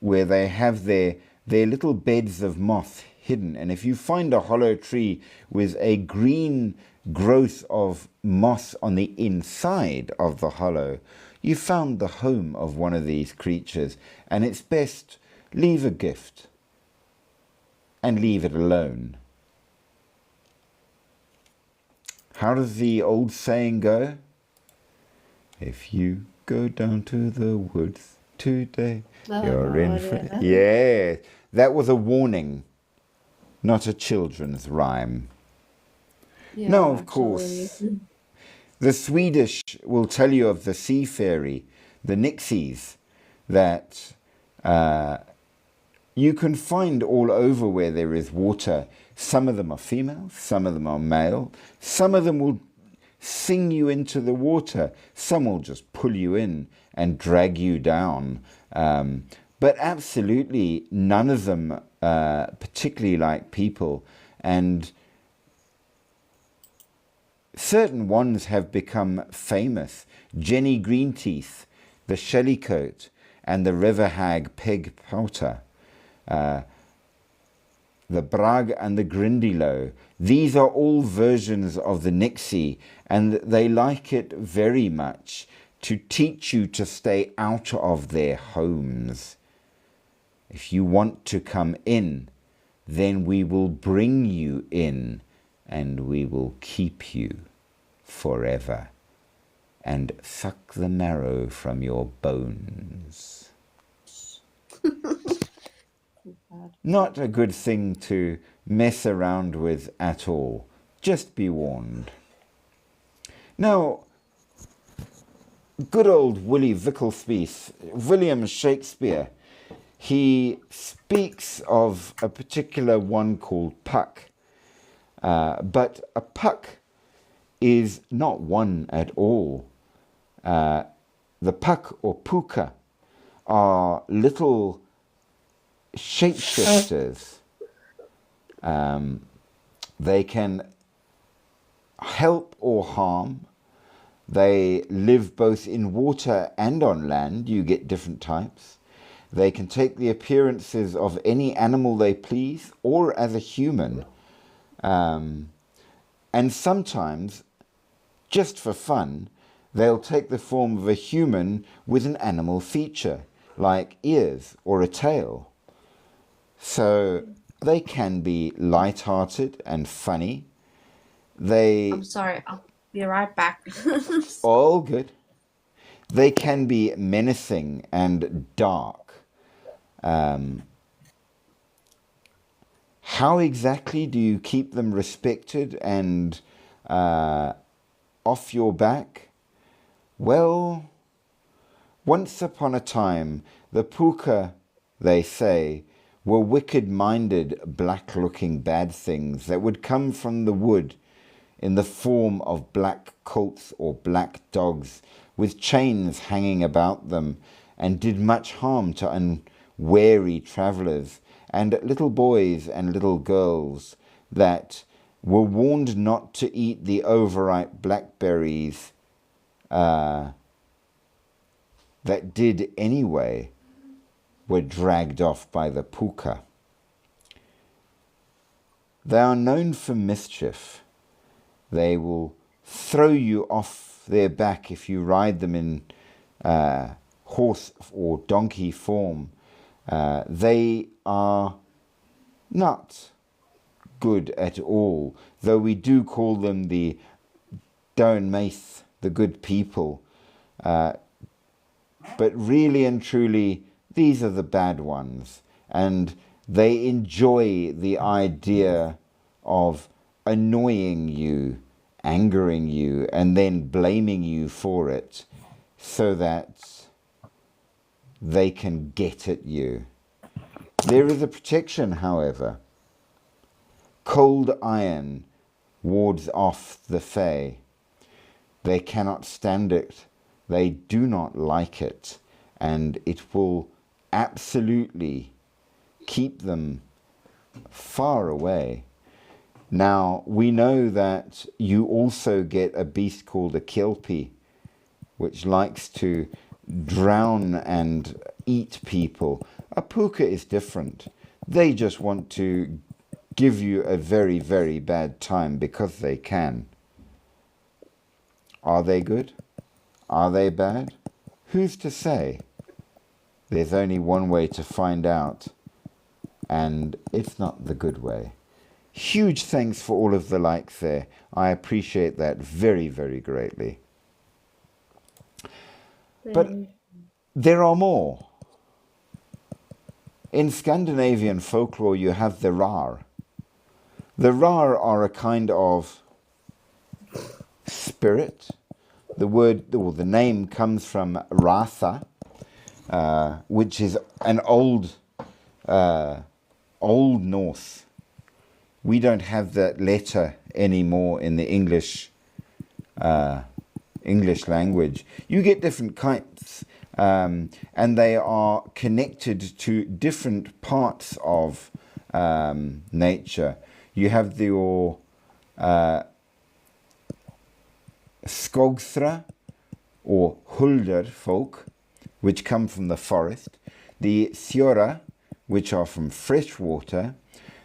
where they have their little beds of moss hidden. And if you find a hollow tree with a green growth of moss on the inside of the hollow, you found the home of one of these creatures, and it's best leave a gift and leave it alone. How does the old saying go? If you go down to the woods today, you're in for... Yeah, that was a warning, not a children's rhyme. Yeah, No, of course. The Swedish will tell you of the sea fairy, the nixies, that you can find all over where there is water. Some of them are female, some of them are male. Some of them will sing you into the water. Some will just pull you in and drag you down. But absolutely none of them particularly like people. and certain ones have become famous. Jenny Greenteeth, the Shellycoat, and the River Hag Peg Pouter, the Brag and the Grindylow. These are all versions of the Nixie, and they like it very much to teach you to stay out of their homes. If you want to come in, then we will bring you in, and we will keep you forever and suck the marrow from your bones. Not a good thing to mess around with at all. Just be warned. Now, good old William Shakespeare, he speaks of a particular one called Puck. But a Puck is not one at all. The Puck or Puka are little shapeshifters. They can help or harm. They live both in water and on land. You get different types. They can take the appearances of any animal they please, or as a human. And sometimes, just for fun, they'll take the form of a human with an animal feature, like ears or a tail. So they can be light-hearted and funny. I'm sorry, I'll be right back. All good. They can be menacing and dark. How exactly do you keep them respected and off your back? Well, once upon a time, the Puka, they say, were wicked-minded, black-looking bad things that would come from the wood in the form of black colts or black dogs with chains hanging about them, and did much harm to unwary travellers and little boys and little girls that were warned not to eat the overripe blackberries that did anyway, were dragged off by the Puka. They are known for mischief. They will throw you off their back if you ride them in horse or donkey form. They are not good at all, though we do call them the Doan Maith, the good people. But really and truly, these are the bad ones, and they enjoy the idea of annoying you, angering you, and then blaming you for it so that they can get at you. There is a protection, however. Cold iron wards off the Fae. They cannot stand it. They do not like it. And it will absolutely keep them far away. Now, we know that you also get a beast called a Kelpie, which likes to drown and eat people. A Puka is different. They just want to give you a very, very bad time because they can. Are they good? Are they bad? Who's to say? There's only one way to find out, and it's not the good way. Huge thanks for all of the likes there. I appreciate that very, very greatly. But there are more. In Scandinavian folklore, you have the Rar. The Rar are a kind of spirit. The word, or the name, comes from Ratha, which is an old Norse. We don't have that letter anymore in the English language. You get different kinds, and they are connected to different parts of nature. You have your Skogthra or Hulder folk, which come from the forest, the Sjora, which are from fresh water,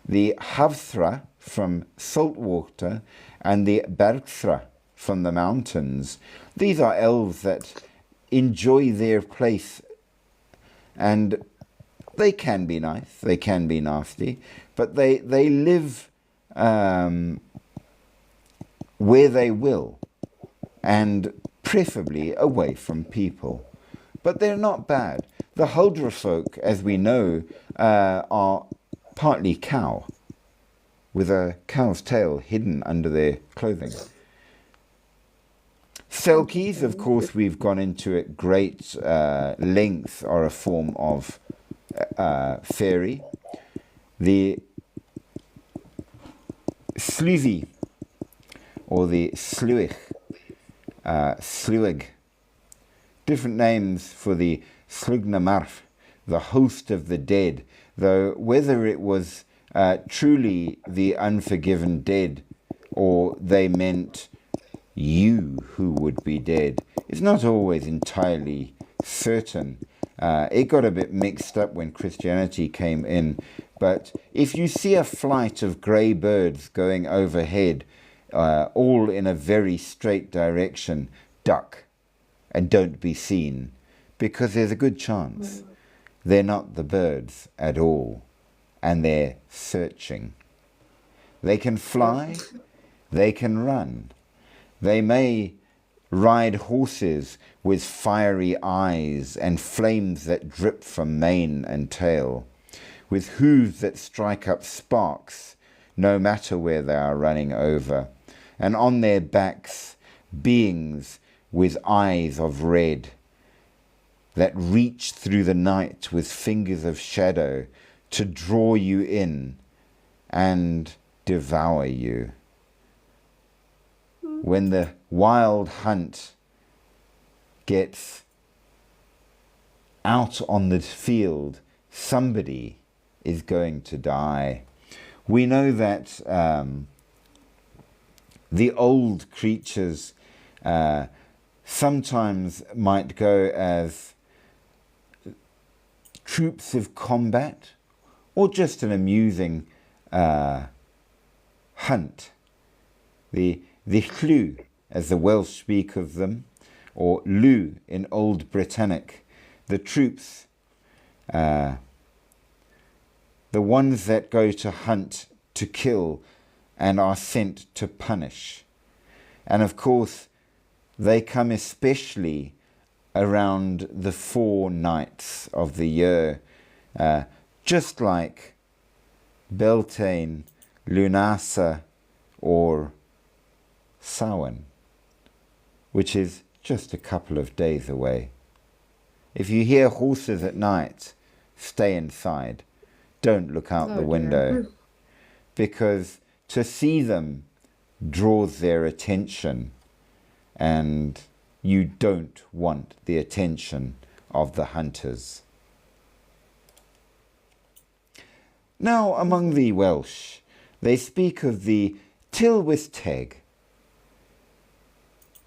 the Havthra from salt water, and the Bergthra from the mountains. These are elves that enjoy their place, and they can be nice, they can be nasty, but they live where they will, and preferably away from people. But they're not bad. The Huldra folk, as we know, are partly cow, with a cow's tail hidden under their clothing. Selkies, of course, we've gone into at great length, are a form of fairy. The Sluithi, or the Sluich, Sluig, different names for the Slugnamarf, the host of the dead, though whether it was truly the unforgiven dead or they meant you who would be dead is not always entirely certain. It got a bit mixed up when Christianity came in, but if you see a flight of grey birds going overhead, all in a very straight direction, duck and don't be seen, because there's a good chance they're not the birds at all, and they're searching. They can fly, they can run, they may ride horses with fiery eyes and flames that drip from mane and tail, with hooves that strike up sparks no matter where they are running over, and on their backs beings with eyes of red that reach through the night with fingers of shadow to draw you in and devour you. When the wild hunt gets out on the field, somebody is going to die. We know that the old creatures sometimes might go as troops of combat or just an amusing hunt. The Llw, as the Welsh speak of them, or Lw in Old Britannic, the troops, the ones that go to hunt, to kill, and are sent to punish. And of course, they come especially around the 4 nights of the year, just like Beltane, Lunasa, or Samhain, which is just a couple of days away. If you hear horses at night, stay inside. Don't look out the window, because to see them draws their attention, and you don't want the attention of the hunters. Now, among the Welsh, they speak of the Tylwyth Teg,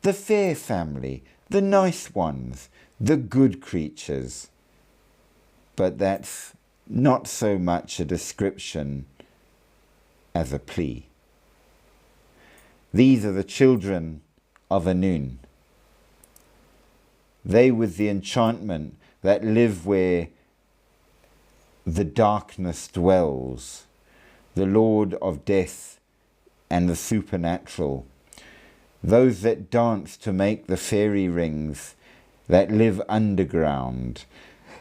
the fair family, the nice ones, the good creatures. But that's not so much a description as a plea. These are the children of Annwn. They with the enchantment that live where the darkness dwells, the Lord of death and the supernatural, those that dance to make the fairy rings, that live underground.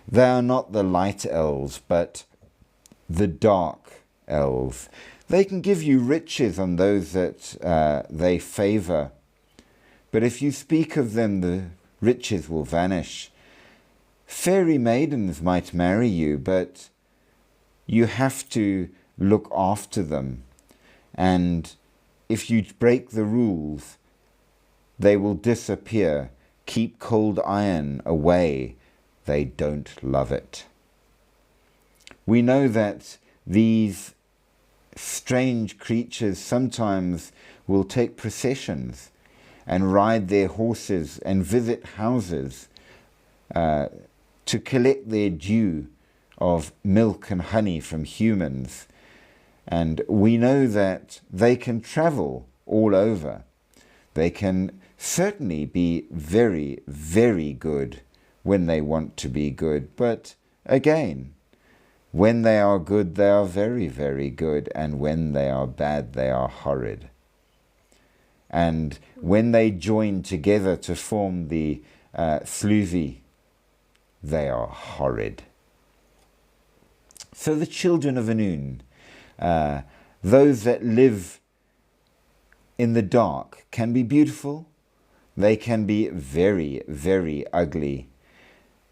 They are not the light elves, but the dark elves. They can give you riches on those that they favour, but if you speak of them, the riches will vanish. Fairy maidens might marry you, but you have to look after them, and if you break the rules, they will disappear. Keep cold iron away. They don't love it. We know that these strange creatures sometimes will take processions and ride their horses and visit houses to collect their due of milk and honey from humans. And we know that they can travel all over. They can certainly be very, very good when they want to be good. But again, when they are good, they are very, very good. And when they are bad, they are horrid. And when they join together to form the Sluzi, they are horrid. So the children of Anun, those that live in the dark, can be beautiful. They can be very, very ugly.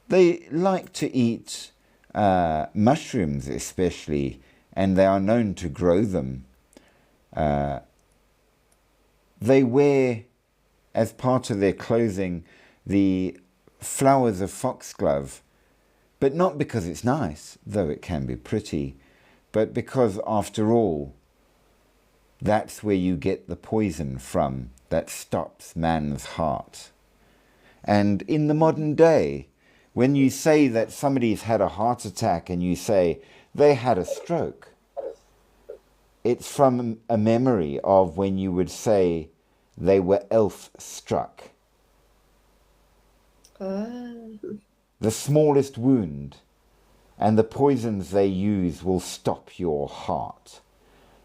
They like to eat mushrooms especially, and they are known to grow them. They wear, as part of their clothing, the flowers of foxglove, but not because it's nice, though it can be pretty, but because, after all, that's where you get the poison from that stops man's heart. And in the modern day, when you say that somebody's had a heart attack and you say they had a stroke, it's from a memory of when you would say they were elf-struck. The smallest wound and the poisons they use will stop your heart.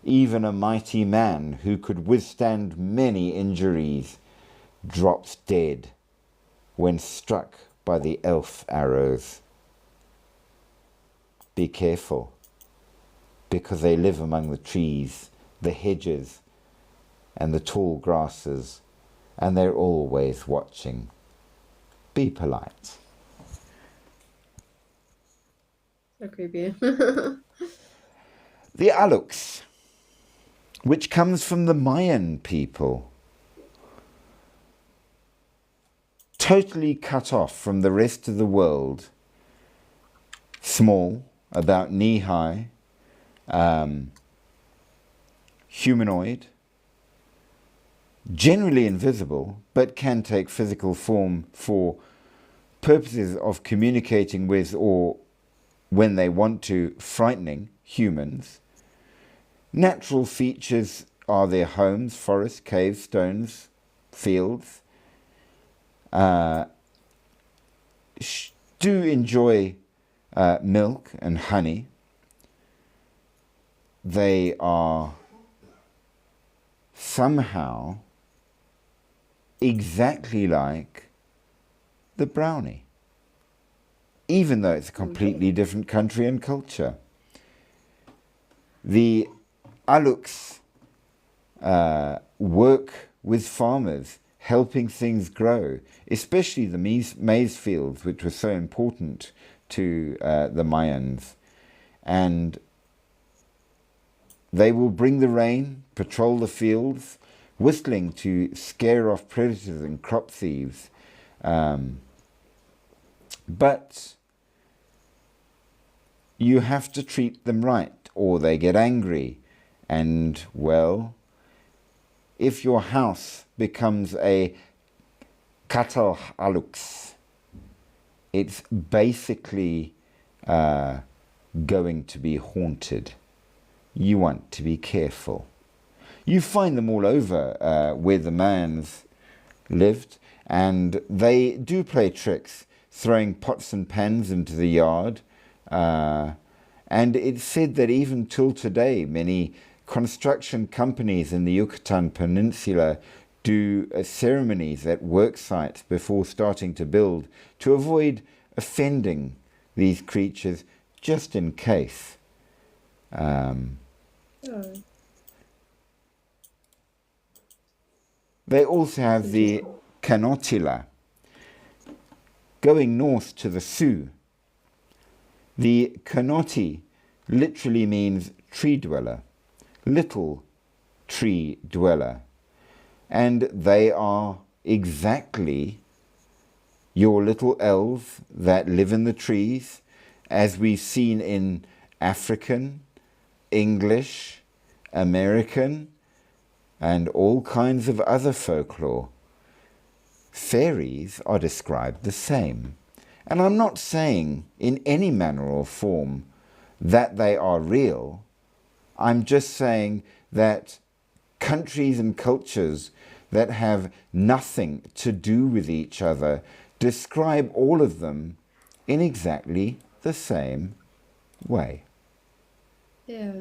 Even a mighty man who could withstand many injuries drops dead when struck by the elf arrows. Be careful, because they live among the trees, the hedges, and the tall grasses, and they're always watching. Be polite. So creepy. The Aluks, which comes from the Mayan people, totally cut off from the rest of the world, small, about knee-high, humanoid, generally invisible, but can take physical form for purposes of communicating with, or when they want to, frightening humans. Natural features are their homes, forests, caves, stones, fields. Do enjoy milk and honey. They are somehow exactly like the brownie, even though it's a completely different country and culture. The Aluks work with farmers, helping things grow, especially the maize fields, which were so important to the Mayans. And they will bring the rain, patrol the fields, whistling to scare off predators and crop thieves. But you have to treat them right, or they get angry. And, well, if your house becomes a Katal Aluks, it's basically going to be haunted. You want to be careful. You find them all over where the Mayans lived, and they do play tricks, throwing pots and pans into the yard. And it's said that even till today, many construction companies in the Yucatan Peninsula do ceremonies at work sites before starting to build to avoid offending these creatures, just in case. They also have the Canotila, going north to the Sioux. The Canoti literally means tree dweller, little tree dweller, and they are exactly your little elves that live in the trees, as we've seen in African, English, American, and all kinds of other folklore, fairies are described the same. And I'm not saying in any manner or form that they are real. I'm just saying that countries and cultures that have nothing to do with each other describe all of them in exactly the same way. Yeah.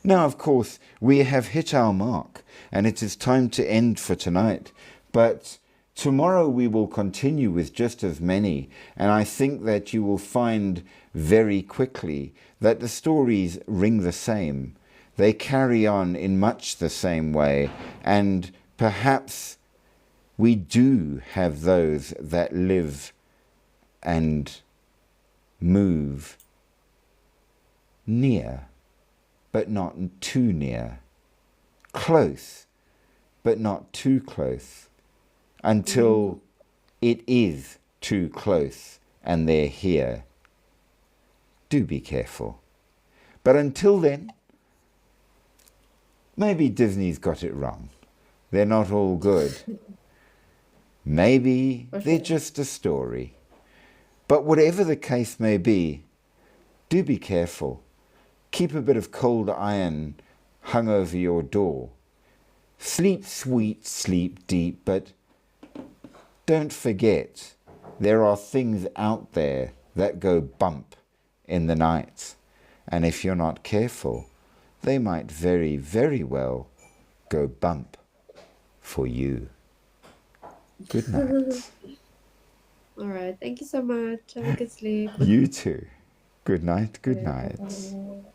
Now, of course, we have hit our mark and it is time to end for tonight. But tomorrow we will continue with just as many. And I think that you will find very quickly that the stories ring the same. They carry on in much the same way. And perhaps we do have those that live and move near, but not too near, close, but not too close, until it is too close and they're here. Do be careful. But until then, maybe Disney's got it wrong. They're not all good. Maybe they're just a story. But whatever the case may be, do be careful. Keep a bit of cold iron hung over your door. Sleep sweet, sleep deep, but don't forget there are things out there that go bump in the night. And if you're not careful, they might very, very well go bump for you. Good night. All right. Thank you so much. Have a good sleep. You too. Good night, good night. Bye.